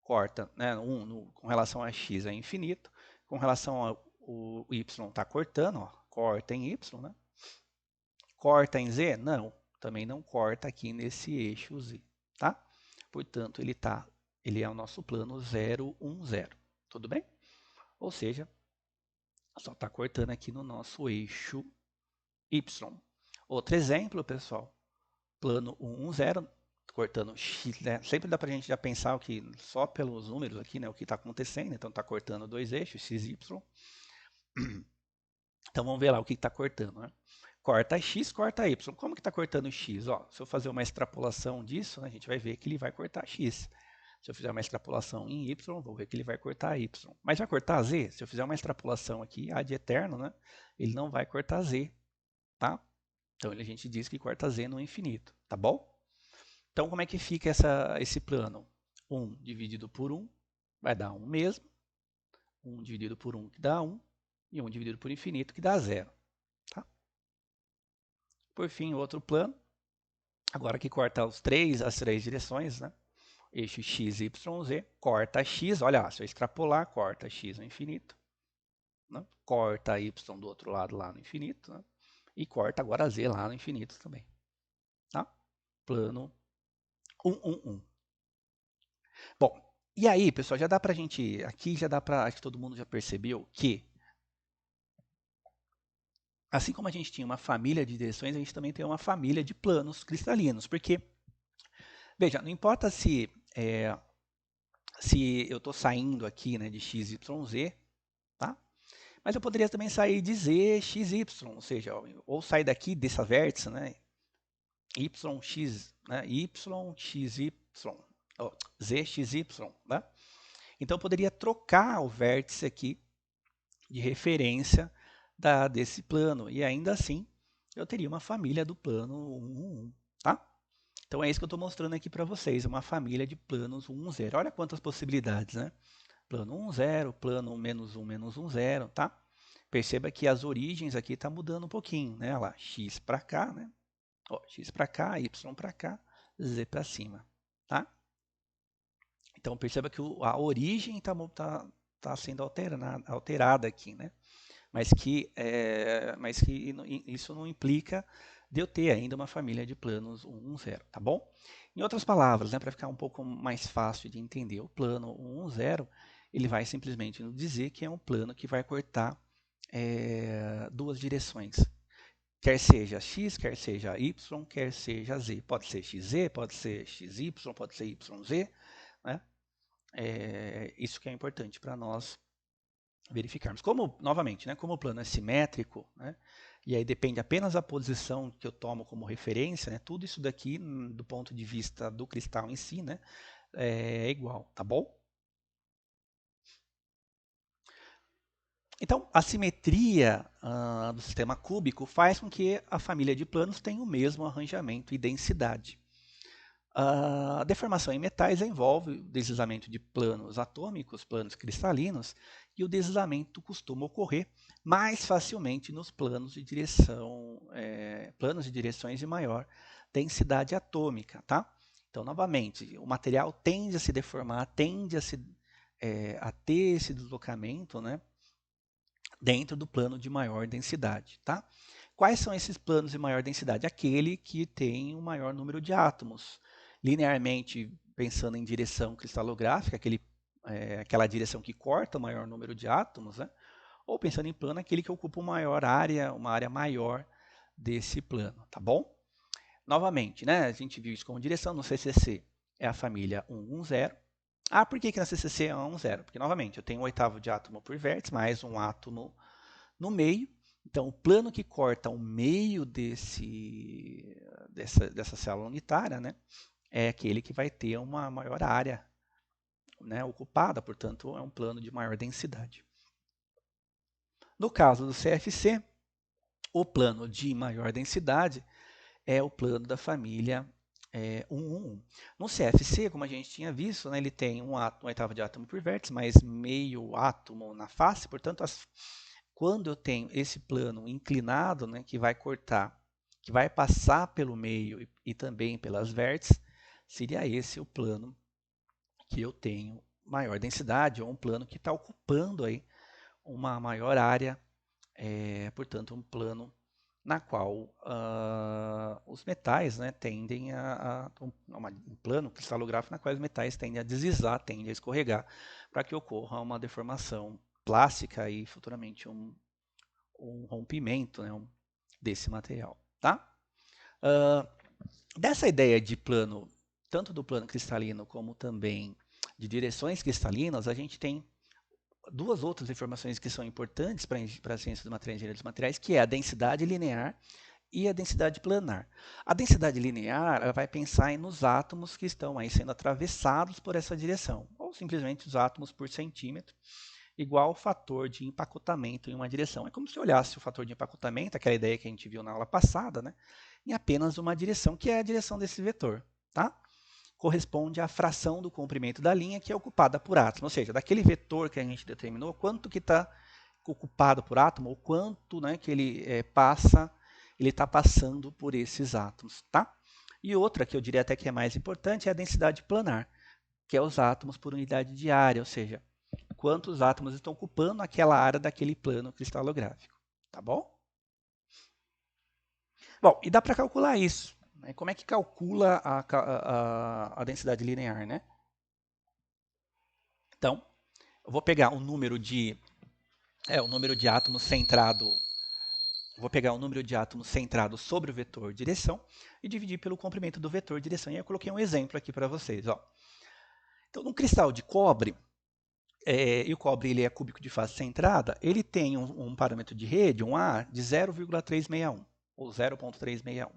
corta, né? 1 com relação a x é infinito, com relação ao y está cortando, ó, corta em y, né? Corta em z? Não, também não corta aqui nesse eixo z, tá? Portanto, ele é o nosso plano 0, 1, 0. Tudo bem? Ou seja, só está cortando aqui no nosso eixo y. Outro exemplo, pessoal, plano 1, 1, 0, cortando x, né? Sempre dá para a gente já pensar o que, só pelos números aqui, né, o que está acontecendo. Então, está cortando dois eixos, x e y. Então, vamos ver lá o que está cortando, né? Corta x, corta y. Como que está cortando x? Ó, se eu fazer uma extrapolação disso, né, a gente vai ver que ele vai cortar x. Se eu fizer uma extrapolação em y, vou ver que ele vai cortar y. Mas vai cortar z? Se eu fizer uma extrapolação aqui, a de eterno, né, ele não vai cortar z, tá? Então, a gente diz que corta z no infinito, tá bom? Então, como é que fica esse plano? 1 dividido por 1 vai dar 1 mesmo. 1 dividido por 1 que dá 1. E 1 dividido por infinito que dá 0. Tá? Por fim, outro plano. Agora que corta as três direções, né? Eixo x, y, z. Corta x, olha lá, se eu extrapolar, corta x no infinito. Né? Corta y do outro lado lá no infinito. Né? E corta agora z lá no infinito também. Tá? Plano 1, 1, 1. Bom, e aí, pessoal, já dá pra gente, aqui já dá pra, acho que todo mundo já percebeu que, assim como a gente tinha uma família de direções, a gente também tem uma família de planos cristalinos, porque, veja, não importa se eu estou saindo aqui, né, de x, y, z, tá? Mas eu poderia também sair de z, x, y, ou seja, ou sair daqui dessa vértice, né, y, x, né, y, x, y, oh, z, x, y, né? Então eu poderia trocar o vértice aqui de referência desse plano. E ainda assim, eu teria uma família do plano 1, 1, 1. Tá? Então é isso que eu estou mostrando aqui para vocês, uma família de planos 1, 0. Olha quantas possibilidades, né? plano 1, 0, plano menos 1, 0, tá? Perceba que as origens aqui estão mudando um pouquinho, né? Olha lá, x para cá, né? Ó, x para cá, y para cá, z para cima, tá? Então perceba que a origem está sendo alterada aqui, né? Mas que isso não implica de eu ter ainda uma família de planos 1, 0, tá bom? Em outras palavras, né, para ficar um pouco mais fácil de entender, o plano 1, 0, ele vai simplesmente nos dizer que é um plano que vai cortar duas direções. Quer seja x, quer seja y, quer seja z. Pode ser xz, pode ser xy, pode ser yz, né? Isso que é importante para nós verificarmos. Novamente, né, como o plano é simétrico, né, e aí depende apenas da posição que eu tomo como referência, né, tudo isso daqui, do ponto de vista do cristal em si, né, é igual, tá bom? Então, a simetria do sistema cúbico faz com que a família de planos tenha o mesmo arranjamento e densidade. A deformação em metais envolve o deslizamento de planos atômicos, planos cristalinos, e o deslizamento costuma ocorrer mais facilmente nos planos de direções de maior densidade atômica, tá? Então, novamente, o material tende a se deformar, tende a ter esse deslocamento, né, dentro do plano de maior densidade, tá? Quais são esses planos de maior densidade? Aquele que tem um maior número de átomos. Linearmente, pensando em direção cristalográfica, aquela direção que corta o maior número de átomos, né? Ou pensando em plano, aquele que ocupa uma área maior desse plano, tá bom? Novamente, né, a gente viu isso como direção. No CCC é a família 1, 1, 0. Por que na CCC é 1, 0? Porque, novamente, eu tenho um oitavo de átomo por vértice, mais um átomo no meio. Então, o plano que corta o meio dessa célula unitária, né, é aquele que vai ter uma maior área, né, ocupada, portanto, é um plano de maior densidade. No caso do CFC, o plano de maior densidade é o plano da família 1, 1, 1. No CFC, como a gente tinha visto, né, ele tem um oitavo de átomo por vértice, mais meio átomo na face, portanto, quando eu tenho esse plano inclinado, né, que vai cortar, que vai passar pelo meio e também pelas vértices, seria esse o plano que eu tenho maior densidade, ou um plano que está ocupando aí uma maior área, portanto, um plano na qual os metais, né, tendem um plano cristalográfico na qual os metais tendem a deslizar, tendem a escorregar, para que ocorra uma deformação plástica e futuramente um rompimento, né, desse material. Tá? Dessa ideia de plano, tanto do plano cristalino como também de direções cristalinas, a gente tem duas outras informações que são importantes para a ciência dos materiais e engenharia dos materiais, que é a densidade linear e a densidade planar. A densidade linear ela vai pensar nos átomos que estão aí sendo atravessados por essa direção, ou simplesmente os átomos por centímetro, igual ao fator de empacotamento em uma direção. É como se olhasse o fator de empacotamento, aquela ideia que a gente viu na aula passada, né, em apenas uma direção, que é a direção desse vetor. Tá? Corresponde à fração do comprimento da linha que é ocupada por átomo, ou seja, daquele vetor que a gente determinou, quanto que está ocupado por átomo, ou quanto, né, que ele está passando por esses átomos. Tá? E outra, que eu diria até que é mais importante, é a densidade planar, que é os átomos por unidade de área, ou seja, quantos átomos estão ocupando aquela área daquele plano cristalográfico. Tá bom? Bom, e dá para calcular isso. Né? Como é que calcula a densidade linear, né? Então, eu vou pegar o número de átomos centrado, vou pegar o número de átomos centrado sobre o vetor direção e dividir pelo comprimento do vetor direção. E eu coloquei um exemplo aqui para vocês. Ó. Então, num cristal de cobre, e o cobre ele é cúbico de face centrada, ele tem um parâmetro de rede, um A, de 0,361, ou 0,361.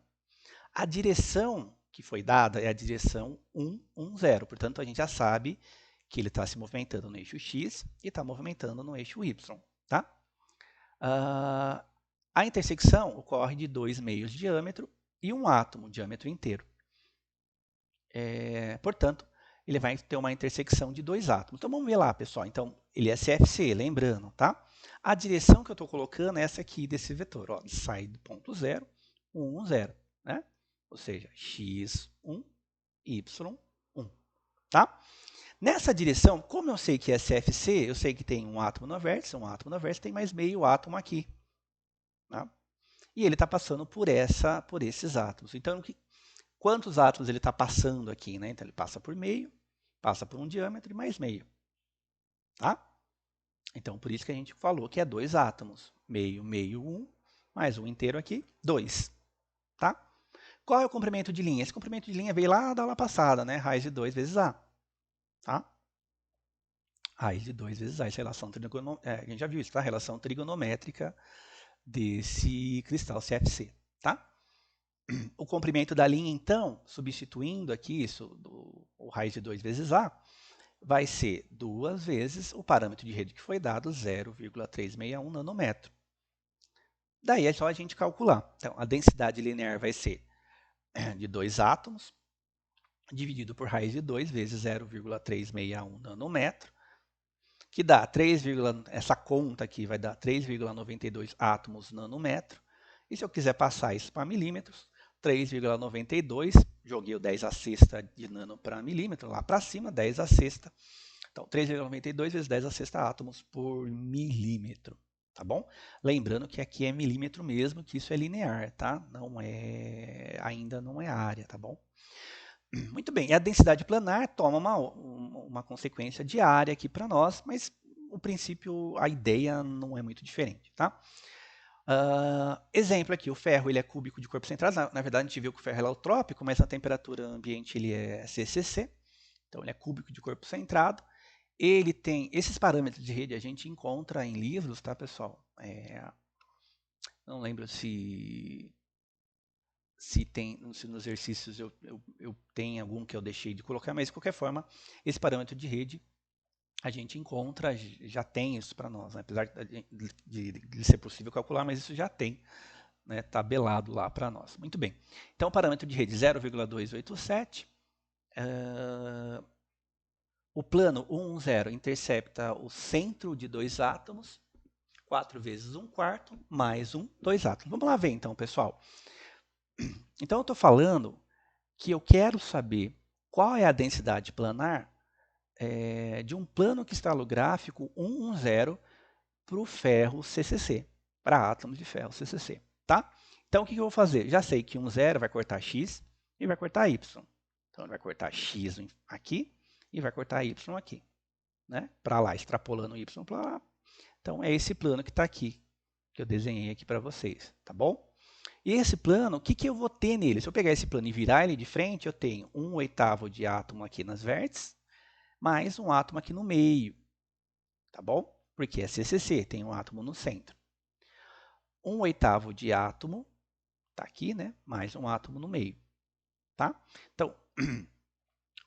A direção que foi dada é a direção 1, 1, 0. Portanto, a gente já sabe que ele está se movimentando no eixo X e está movimentando no eixo Y. Tá? A intersecção ocorre de dois meios de diâmetro e um átomo, diâmetro inteiro. Portanto, ele vai ter uma intersecção de dois átomos. Então, vamos ver lá, pessoal. Então, ele é CFC, lembrando, tá? A direção que eu estou colocando é essa aqui desse vetor. Ó, sai do ponto 0, 1, 0, né? Ou seja, x1, y1, tá? Nessa direção, como eu sei que é CFC, eu sei que tem um átomo no vértice, tem mais meio átomo aqui. Tá? E ele está passando por esses átomos. Então, quantos átomos ele está passando aqui? Né? Então, ele passa por meio, passa por um diâmetro e mais meio. Tá? Então, por isso que a gente falou que é 2 átomos. Meio, meio, 1, mais um inteiro aqui, 2. Tá? Qual é o comprimento de linha? Esse comprimento de linha veio lá da aula passada, né? Raiz de 2 vezes A. Tá? Raiz de 2 vezes A. Essa relação trigonométrica, a gente já viu isso, tá? Relação trigonométrica desse cristal CFC. Tá? O comprimento da linha, então, substituindo aqui isso, o raiz de 2 vezes A, vai ser 2 vezes o parâmetro de rede que foi dado, 0,361 nanômetro. Daí é só a gente calcular. Então, a densidade linear vai ser de 2 átomos, dividido por raiz de 2 vezes 0,361 nanômetro, que dá essa conta aqui vai dar 3,92 átomos nanômetro. E se eu quiser passar isso para milímetros, 3,92, joguei o 10 a sexta de nano para milímetro, lá para cima, 10 a sexta. Então, 3,92 vezes 10 a sexta átomos por milímetro, tá bom? Lembrando que aqui é milímetro mesmo, que isso é linear, tá? Ainda não é área, tá bom? Muito bem, e a densidade planar toma uma consequência de área aqui para nós, mas o princípio, a ideia não é muito diferente, tá? Exemplo aqui, o ferro ele é cúbico de corpo centrado, na verdade a gente viu que o ferro é alotrópico, mas na temperatura ambiente ele é CCC, então ele é cúbico de corpo centrado. Ele tem esses parâmetros de rede, a gente encontra em livros, tá, pessoal? Não lembro se nos exercícios eu tenho algum que eu deixei de colocar, mas de qualquer forma, esse parâmetro de rede a gente encontra, já tem isso para nós, né? Apesar de ser possível calcular, mas isso já tem, né, tabelado lá para nós. Muito bem. Então, o parâmetro de rede 0,287. O plano 1, 0 intercepta o centro de 2 átomos, 4 vezes 1/4, mais 2 átomos. Vamos lá ver então, pessoal. Então, eu estou falando que eu quero saber qual é a densidade planar de um plano cristalográfico 1, 0 para o ferro CCC, para átomos de ferro CCC. Tá? Então, o que eu vou fazer? Já sei que 1, 0 vai cortar X e vai cortar Y. Então, ele vai cortar X aqui e vai cortar Y aqui. Né? Para lá, extrapolando Y para lá. Então, é esse plano que está aqui, que eu desenhei aqui para vocês. Tá bom? E esse plano, o que eu vou ter nele? Se eu pegar esse plano e virar ele de frente, eu tenho 1/8 de átomo aqui nas vértices, mais um átomo aqui no meio. Tá bom? Porque é CCC, tem um átomo no centro. 1/8 de átomo, tá aqui, né? Mais um átomo no meio. Tá? Então,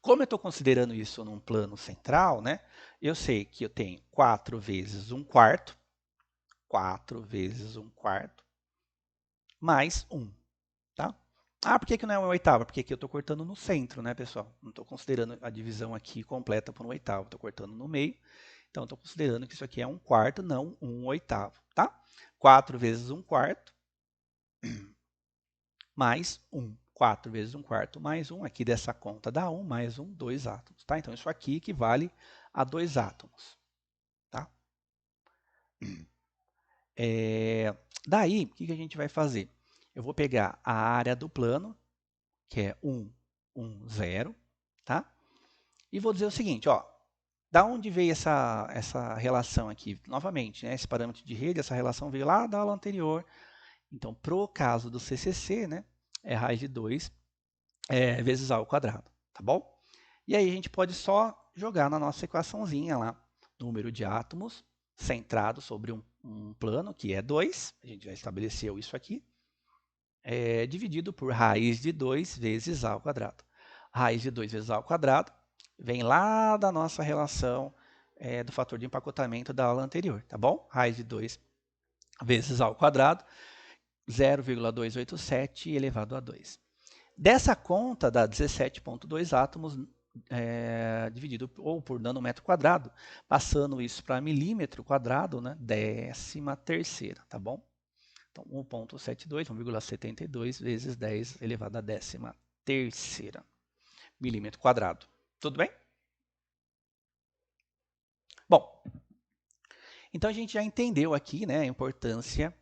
como eu estou considerando isso num plano central, né? Eu sei que eu tenho 4 vezes 1/4, 4 vezes 1/4, mais 1. Tá? Por que não é 1/8? Porque aqui eu estou cortando no centro, né, pessoal? Não estou considerando a divisão aqui completa por 1/8, estou cortando no meio. Então, estou considerando que isso aqui é 1/4, não 1/8, tá? 4 vezes 1/4, mais 1. 4 vezes 1/4 mais 1, aqui dessa conta dá 1, mais 1, 2 átomos, tá? Então, isso aqui equivale a 2 átomos, tá? Daí, o que a gente vai fazer? Eu vou pegar a área do plano, que é 1, 1, 0, tá? E vou dizer o seguinte, ó, da onde veio essa relação aqui? Novamente, né, esse parâmetro de rede, essa relação veio lá da aula anterior. Então, pro caso do CCC, né, é raiz de 2 vezes A ao quadrado, tá bom? E aí a gente pode só jogar na nossa equaçãozinha lá, número de átomos centrado sobre um plano, que é 2, a gente já estabeleceu isso aqui, dividido por raiz de 2 vezes A ao quadrado. Raiz de 2 vezes A ao quadrado vem lá da nossa relação do fator de empacotamento da aula anterior, tá bom? Raiz de 2 vezes A ao quadrado, 0,287 elevado a 2. Dessa conta dá 17,2 átomos dividido ou por nanômetro quadrado, passando isso para milímetro quadrado, né? 13ª, tá bom? Então, 1,72, 1,72 vezes 10 elevado à 13ª milímetro quadrado. Tudo bem? Bom, então a gente já entendeu aqui, né, a importância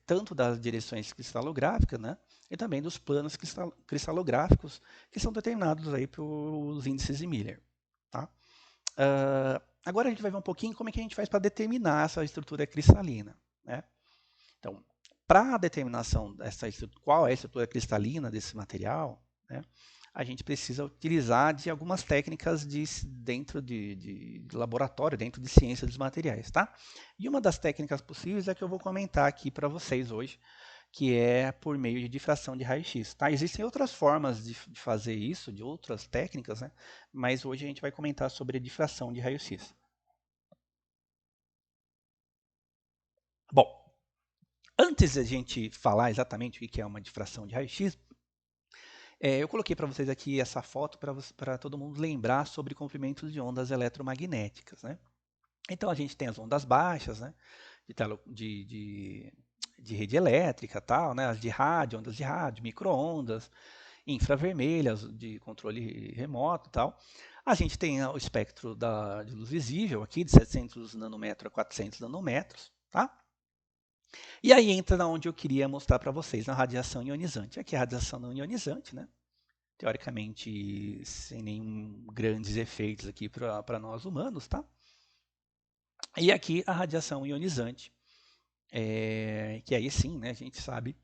tanto das direções cristalográficas, né, e também dos planos cristalográficos que são determinados aí pelos índices de Miller. Tá? Agora a gente vai ver um pouquinho como é que a gente faz para determinar essa estrutura cristalina. Né? Então, para a determinação qual é a estrutura cristalina desse material, né, a gente precisa utilizar de algumas técnicas dentro de laboratório, dentro de ciência dos materiais. Tá? E uma das técnicas possíveis é que eu vou comentar aqui para vocês hoje, que é por meio de difração de raio-x. Tá? Existem outras formas de fazer isso, de outras técnicas, né? Mas hoje a gente vai comentar sobre a difração de raio-x. Bom, antes de a gente falar exatamente o que é uma difração de raio-x, eu coloquei para vocês aqui essa foto para todo mundo lembrar sobre comprimentos de ondas eletromagnéticas. Né? Então a gente tem as ondas baixas, né? de rede elétrica, tal, né? As de rádio, ondas de rádio, micro-ondas, infravermelhas de controle remoto, tal. A gente tem o espectro de luz visível aqui de 700 nanômetros a 400 nanômetros, tá? E aí entra onde eu queria mostrar para vocês, na radiação ionizante. Aqui é a radiação não ionizante, né? Teoricamente sem nenhum grandes efeitos aqui para nós humanos, tá? E aqui a radiação ionizante, que aí sim, né, a gente sabe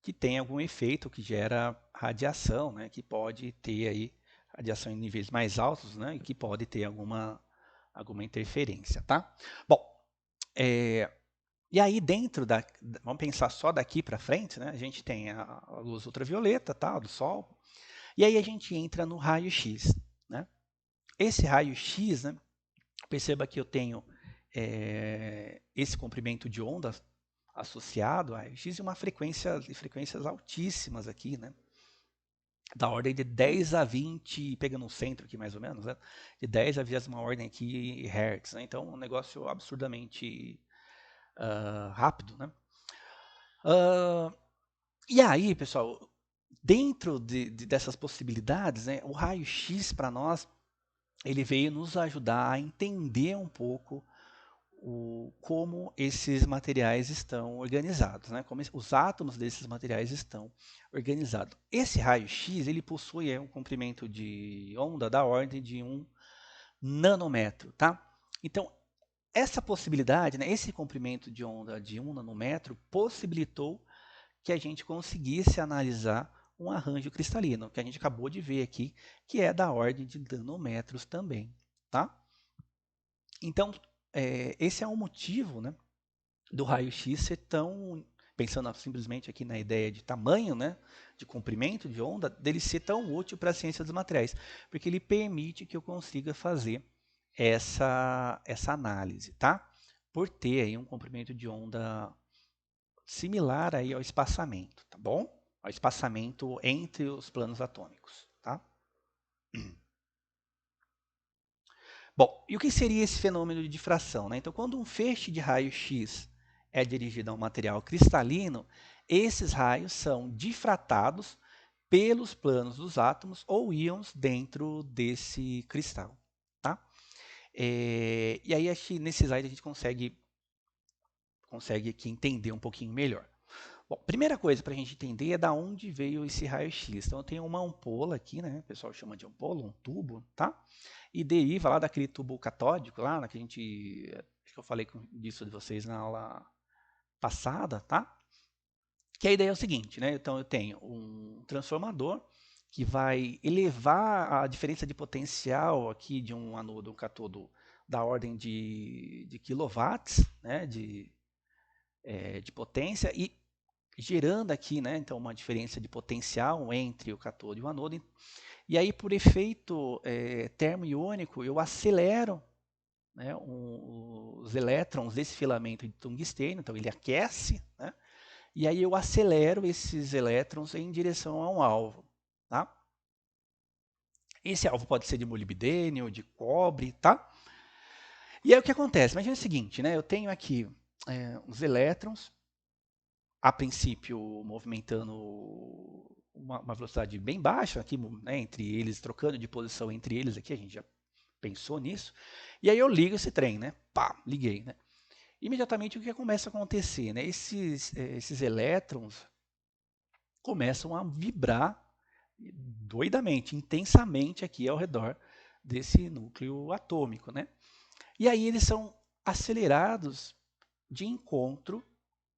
que tem algum efeito que gera radiação, né, que pode ter aí radiação em níveis mais altos, né, e que pode ter alguma interferência, tá? Bom, e aí dentro vamos pensar só daqui para frente, né, a gente tem a luz ultravioleta, tá, do Sol, e aí a gente entra no raio-x, né? Esse raio-x, né, perceba que eu tenho esse comprimento de onda associado a raio-x e frequências altíssimas aqui, né? Da ordem de 10 a 20, pegando um centro aqui mais ou menos, né? De 10 a 20 uma ordem aqui hertz, né? Então um negócio absurdamente rápido, né? E aí, pessoal, dentro dessas possibilidades, né, o raio-x para nós, ele veio nos ajudar a entender um pouco como esses materiais estão organizados, né? Como os átomos desses materiais estão organizados. Esse raio-x ele possui um comprimento de onda da ordem de 1 nanômetro. Tá? Então, essa possibilidade, né, esse comprimento de onda de 1 nanômetro possibilitou que a gente conseguisse analisar um arranjo cristalino, que a gente acabou de ver aqui, que é da ordem de nanômetros também. Tá? Então, esse é um motivo, né, do raio-x ser tão, pensando simplesmente aqui na ideia de tamanho, né, de comprimento de onda, dele ser tão útil para a ciência dos materiais, porque ele permite que eu consiga fazer essa análise, tá? Por ter aí um comprimento de onda similar aí ao espaçamento, tá bom? Ao espaçamento entre os planos atômicos, tá? Bom, e o que seria esse fenômeno de difração? Né? Então, quando um feixe de raio-x é dirigido a um material cristalino, esses raios são difratados pelos planos dos átomos ou íons dentro desse cristal. Tá? E aí, acho que nesse slide a gente consegue aqui entender um pouquinho melhor. Bom, primeira coisa para a gente entender é da onde veio esse raio-x. Então, eu tenho uma ampola aqui, né? O pessoal chama de ampola, um tubo, tá? E deriva lá daquele tubo catódico, lá, que a gente, acho que eu falei disso de vocês na aula passada, tá? Que a ideia é o seguinte, né? Então, eu tenho um transformador que vai elevar a diferença de potencial aqui de um anodo e um catodo da ordem de quilowatts, né? De potência e gerando aqui, né, então uma diferença de potencial entre o cátodo e o anodo. E aí, por efeito termoiônico, eu acelero, né, os elétrons desse filamento de tungstênio, então ele aquece, né, e aí eu acelero esses elétrons em direção a um alvo. Tá? Esse alvo pode ser de molibdênio, de cobre, tá? E aí o que acontece? Imagina o seguinte, né? Eu tenho aqui os elétrons, a princípio movimentando uma velocidade bem baixa aqui, né, entre eles, trocando de posição entre eles aqui, a gente já pensou nisso. E aí eu ligo esse trem, né? Pá, liguei, né? Imediatamente o que começa a acontecer, né? Esses elétrons começam a vibrar doidamente, intensamente aqui ao redor desse núcleo atômico, né? E aí eles são acelerados de encontro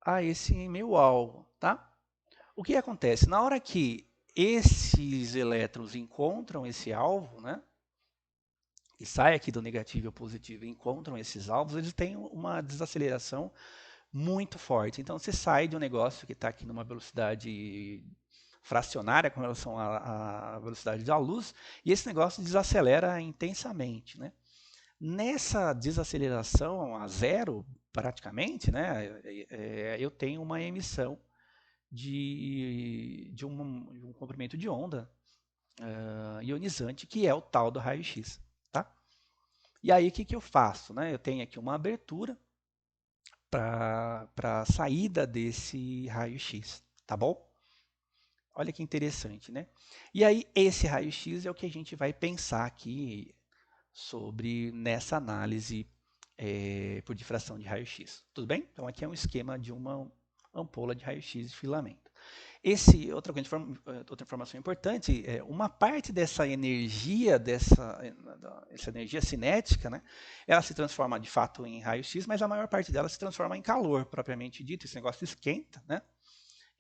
a esse meio alvo, tá? O que acontece? Na hora que esses elétrons encontram esse alvo, né? E sai aqui do negativo e positivo e encontram esses alvos, eles têm uma desaceleração muito forte. Então você sai de um negócio que está aqui numa velocidade fracionária com relação à velocidade da luz, e esse negócio desacelera intensamente, né? Nessa desaceleração a zero, praticamente, né, eu tenho uma emissão de um comprimento de onda ionizante, que é o tal do raio-x. Tá? E aí o que eu faço? Né? Eu tenho aqui uma abertura para a saída desse raio-x. Tá bom? Olha que interessante, né? E aí esse raio-x é o que a gente vai pensar aqui sobre nessa análise por difração de raio-x. Tudo bem? Então aqui é um esquema de uma ampola de raio-x de filamento. Outra informação importante, uma parte dessa energia, essa energia cinética, né, ela se transforma de fato em raio-x, mas a maior parte dela se transforma em calor, propriamente dito. Esse negócio esquenta, né?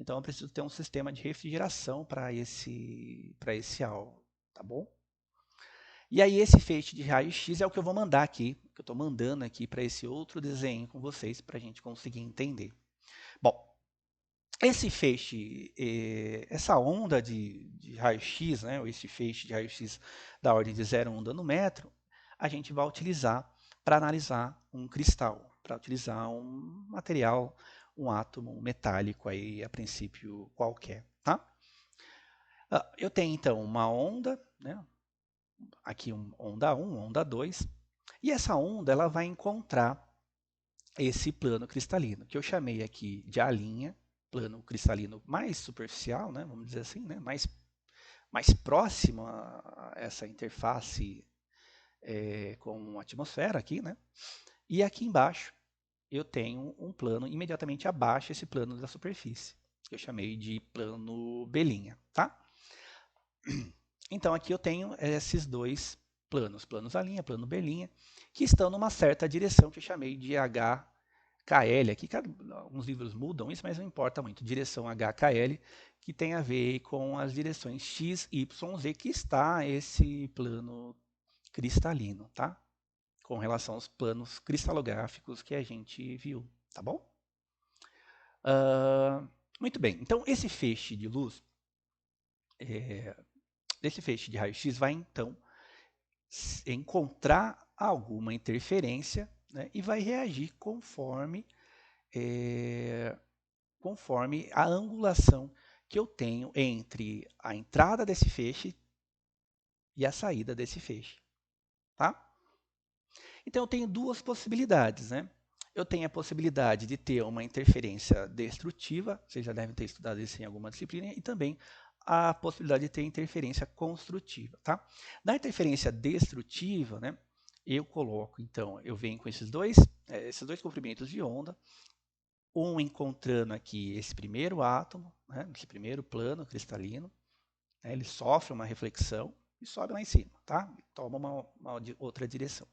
Então eu preciso ter um sistema de refrigeração para esse alvo, tá bom? E aí esse feixe de raio-x é o que eu vou mandar aqui, que eu estou mandando aqui para esse outro desenho com vocês, para a gente conseguir entender. Bom, esse feixe, essa onda de raio-x, né, ou esse feixe de raio-x da ordem de 0 onda no metro, a gente vai utilizar para analisar um cristal, para utilizar um material, um átomo metálico aí, a princípio qualquer. Tá? Eu tenho então uma onda, né, aqui onda 1, onda 2, e essa onda ela vai encontrar esse plano cristalino, que eu chamei aqui de A', plano cristalino mais superficial, né, vamos dizer assim, né, mais próximo a essa interface com a atmosfera aqui, né, e aqui embaixo eu tenho um plano imediatamente abaixo desse plano da superfície, que eu chamei de plano B', tá? Então aqui eu tenho esses dois planos A', plano B', que estão numa certa direção que eu chamei de HKL. Aqui alguns livros mudam isso, mas não importa muito. Direção HKL, que tem a ver com as direções X, Y, Z, que está esse plano cristalino, tá? Com relação aos planos cristalográficos que a gente viu, tá bom? Muito bem, então esse feixe de luz, esse feixe de raio-x vai então encontrar alguma interferência, né, e vai reagir conforme a angulação que eu tenho entre a entrada desse feixe e a saída desse feixe. Tá? Então eu tenho duas possibilidades. Né? Eu tenho a possibilidade de ter uma interferência destrutiva, vocês já devem ter estudado isso em alguma disciplina, e também a possibilidade de ter interferência construtiva. Tá? Na interferência destrutiva, né, eu coloco, então, eu venho com esses dois comprimentos de onda, um encontrando aqui esse primeiro átomo, né, esse primeiro plano cristalino, né, ele sofre uma reflexão e sobe lá em cima, tá? Toma uma outra direção.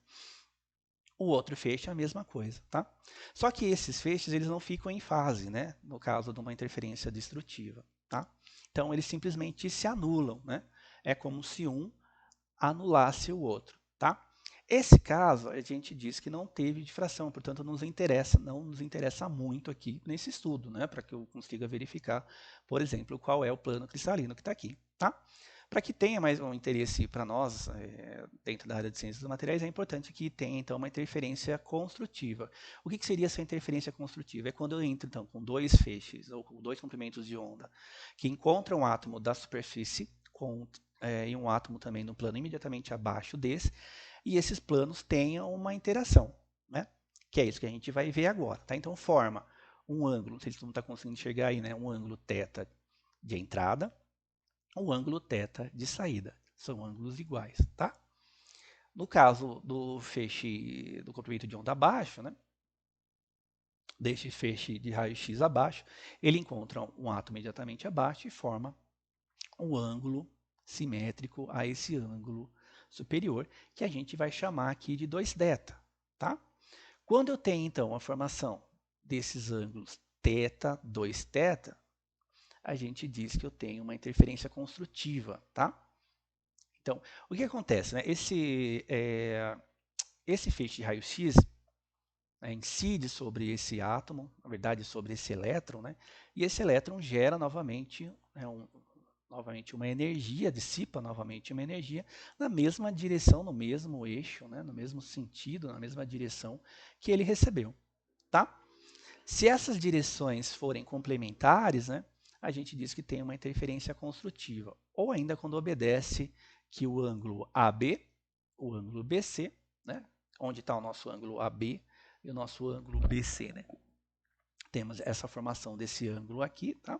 O outro feixe é a mesma coisa, tá? Só que esses feixes eles não ficam em fase, né? No caso de uma interferência destrutiva, tá? Então eles simplesmente se anulam, né? É como se um anulasse o outro, tá? Esse caso a gente diz que não teve difração, portanto não nos interessa muito aqui nesse estudo, né? Para que eu consiga verificar, por exemplo, qual é o plano cristalino que está aqui, tá? Para que tenha mais um interesse para nós, dentro da área de ciências dos materiais, é importante que tenha, então, uma interferência construtiva. O que seria essa interferência construtiva? É quando eu entro, então, com dois feixes, ou com dois comprimentos de onda, que encontram um átomo da superfície e um átomo também no plano imediatamente abaixo desse, e esses planos tenham uma interação, né? Que é isso que a gente vai ver agora, tá? Então forma um ângulo, não sei se todo mundo está conseguindo enxergar aí, né? Um ângulo θ de entrada, um ângulo θ de saída. São ângulos iguais, tá? No caso do feixe do comprimento de onda abaixo, né? Deste feixe de raio-x abaixo, ele encontra um átomo imediatamente abaixo e forma um ângulo simétrico a esse ângulo superior, que a gente vai chamar aqui de 2θ, tá? Quando eu tenho, então, a formação desses ângulos θ, 2θ, a gente diz que eu tenho uma interferência construtiva, tá? Então, o que acontece, né? Esse feixe de raio-x incide sobre esse átomo, na verdade sobre esse elétron, né? E esse elétron gera novamente, novamente uma energia, dissipa novamente uma energia na mesma direção, no mesmo eixo, né? No mesmo sentido, na mesma direção que ele recebeu, tá? Se essas direções forem complementares, né? A gente diz que tem uma interferência construtiva, ou ainda quando obedece que o ângulo AB, o ângulo BC, né? Onde está o nosso ângulo AB e o nosso ângulo BC, né? Temos essa formação desse ângulo aqui, tá?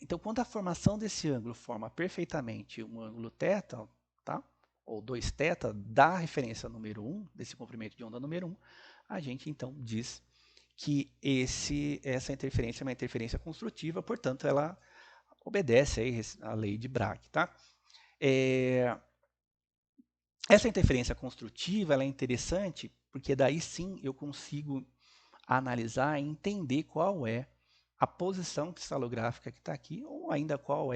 Então, quando a formação desse ângulo forma perfeitamente um ângulo θ, tá? Ou 2θ, da referência número 1, desse comprimento de onda número 1, a gente então diz que essa interferência é uma interferência construtiva, portanto, ela obedece aí à lei de Bragg, tá? Essa interferência construtiva ela é interessante porque daí sim eu consigo analisar e entender qual é a posição cristalográfica que está aqui, ou ainda qual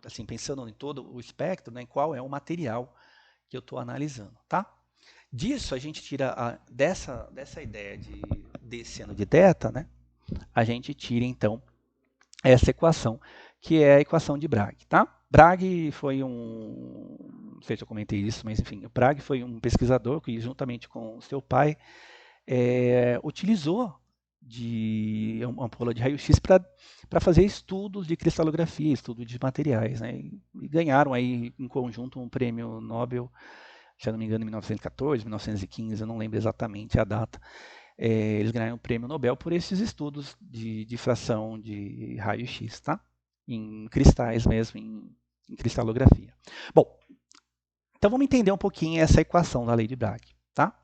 assim, pensando em todo o espectro, né, qual é o material que eu estou analisando, tá? Disso a gente tira, dessa ideia desse seno de θ, né, a gente tira então essa equação, que é a equação de Bragg, tá? Bragg foi não sei se eu comentei isso, mas enfim, Bragg foi um pesquisador que juntamente com seu pai utilizou de uma ampola de raio-x para fazer estudos de cristalografia, estudo de materiais, né? E ganharam aí em conjunto um prêmio Nobel, se eu não me engano, em 1914, 1915, eu não lembro exatamente a data. Eles ganharam o prêmio Nobel por esses estudos de difração de raio-x, tá? Em cristais mesmo, em cristalografia. Bom, então vamos entender um pouquinho essa equação da lei de Bragg, tá?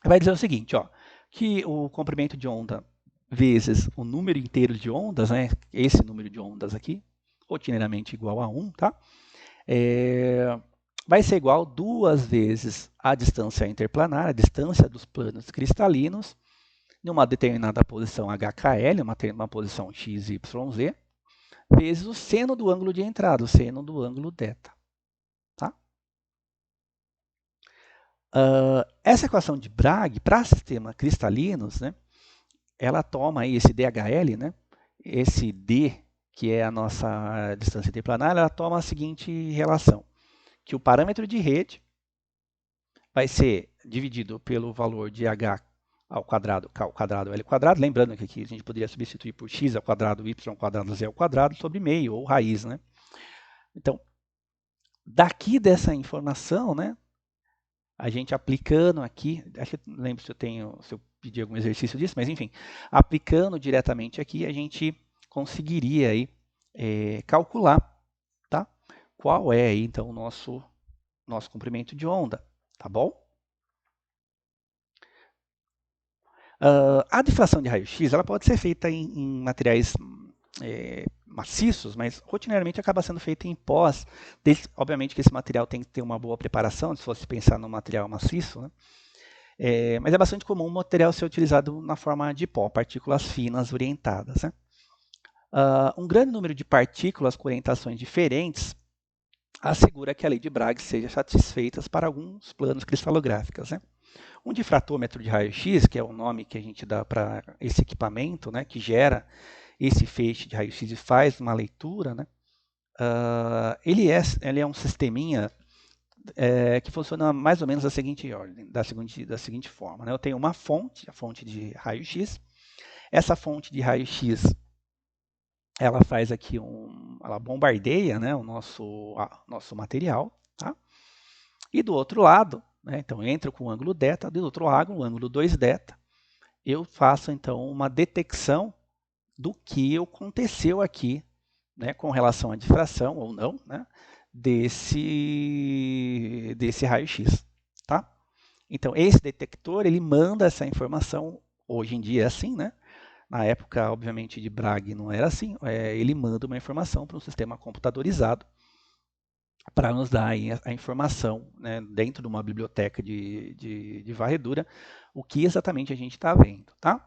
Vai dizer o seguinte, ó, que o comprimento de onda vezes o número inteiro de ondas, né, esse número de ondas aqui, rotineiramente igual a 1, tá? Vai ser igual 2 vezes a distância interplanar, a distância dos planos cristalinos, numa determinada posição HKL, uma posição XYZ, vezes o seno do ângulo de entrada, o seno do ângulo θ. Tá? Essa equação de Bragg, para sistemas cristalinos, né, ela toma aí esse DHL, né, esse D, que é a nossa distância interplanar, ela toma a seguinte relação, que o parâmetro de rede vai ser dividido pelo valor de H ao quadrado, K ao quadrado, L ao quadrado, lembrando que aqui a gente poderia substituir por x ao quadrado, y ao quadrado, z ao quadrado, sobre meio, ou raiz, né? Então, daqui dessa informação, né, a gente aplicando aqui, acho que não lembro se eu pedi algum exercício disso, mas enfim, aplicando diretamente aqui, a gente conseguiria aí, calcular, tá? Qual é aí, então, o nosso comprimento de onda, tá bom? A difração de raio-x ela pode ser feita em materiais maciços, mas rotineiramente acaba sendo feita em pós. Obviamente que esse material tem que ter uma boa preparação, se fosse pensar no material maciço, né? Mas é bastante comum o material ser utilizado na forma de pó, partículas finas orientadas, né? Um grande número de partículas com orientações diferentes assegura que a lei de Bragg seja satisfeita para alguns planos cristalográficos, né? Um difratômetro de raio-x, que é o nome que a gente dá para esse equipamento, né, que gera esse feixe de raio-x e faz uma leitura, né, ele é um sisteminha que funciona mais ou menos da seguinte ordem, da seguinte forma. Né? Eu tenho uma fonte, a fonte de raio-x. Essa fonte de raio-x ela faz aqui ela bombardeia, né, o nosso material, tá? E do outro lado, né, então entro com o ângulo θ, do outro lado, o ângulo 2θ, eu faço então uma detecção do que aconteceu aqui, né, com relação à difração ou não, né, desse raio-x, tá? Então esse detector ele manda essa informação, hoje em dia é assim, né? Na época, obviamente, de Bragg não era assim, ele manda uma informação para um sistema computadorizado para nos dar aí a informação, né, dentro de uma biblioteca de varredura, o que exatamente a gente está vendo, tá?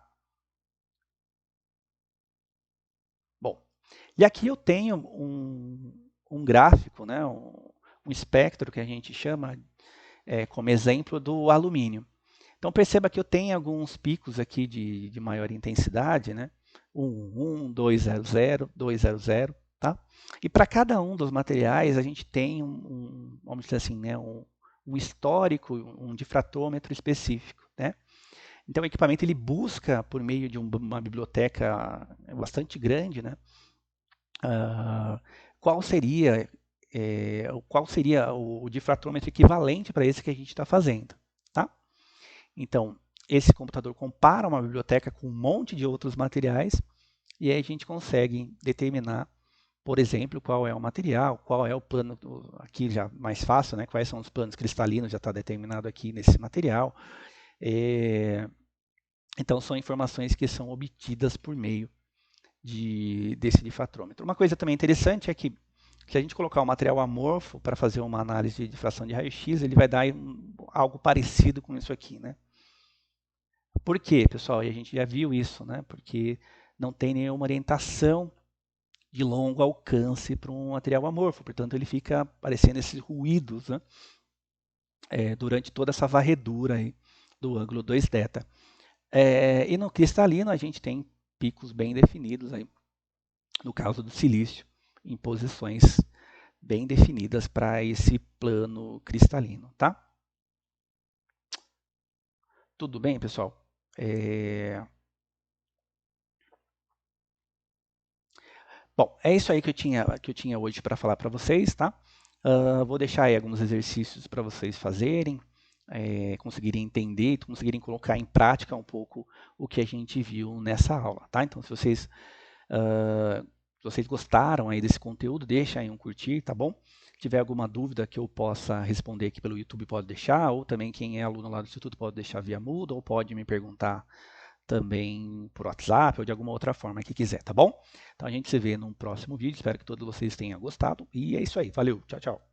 Bom, e aqui eu tenho um gráfico, né, um espectro que a gente chama como exemplo do alumínio. Então perceba que eu tenho alguns picos aqui de maior intensidade, né? 1, 200, 200, tá? E para cada um dos materiais a gente tem vamos dizer assim, né? um histórico, um difratômetro específico, né? Então o equipamento ele busca por meio de uma biblioteca bastante grande, né? Qual seria o difratômetro equivalente para esse que a gente está fazendo, tá? Então, esse computador compara uma biblioteca com um monte de outros materiais e aí a gente consegue determinar, por exemplo, qual é o material, qual é o plano, aqui já mais fácil, né? Quais são os planos cristalinos, já está determinado aqui nesse material. Então, são informações que são obtidas por meio desse difratrômetro. Uma coisa também interessante é que se a gente colocar um material amorfo para fazer uma análise de difração de raio-x, ele vai dar algo parecido com isso aqui, né? Por quê, pessoal? E a gente já viu isso, né? Porque não tem nenhuma orientação de longo alcance para um material amorfo, portanto ele fica aparecendo esses ruídos, né? Durante toda essa varredura aí do ângulo 2θ. E no cristalino a gente tem picos bem definidos aí, no caso do silício, em posições bem definidas para esse plano cristalino, tá? Tudo bem, pessoal? Bom, é isso aí que eu tinha hoje para falar para vocês, tá? Vou deixar aí alguns exercícios para vocês fazerem, conseguirem entender, conseguirem colocar em prática um pouco o que a gente viu nessa aula, tá? Então, se vocês gostaram aí desse conteúdo, deixa aí um curtir, tá bom? Se tiver alguma dúvida que eu possa responder aqui pelo YouTube, pode deixar, ou também quem é aluno lá do Instituto pode deixar via Moodle, ou pode me perguntar também por WhatsApp ou de alguma outra forma que quiser, tá bom? Então a gente se vê num próximo vídeo, espero que todos vocês tenham gostado, e é isso aí, valeu, tchau, tchau.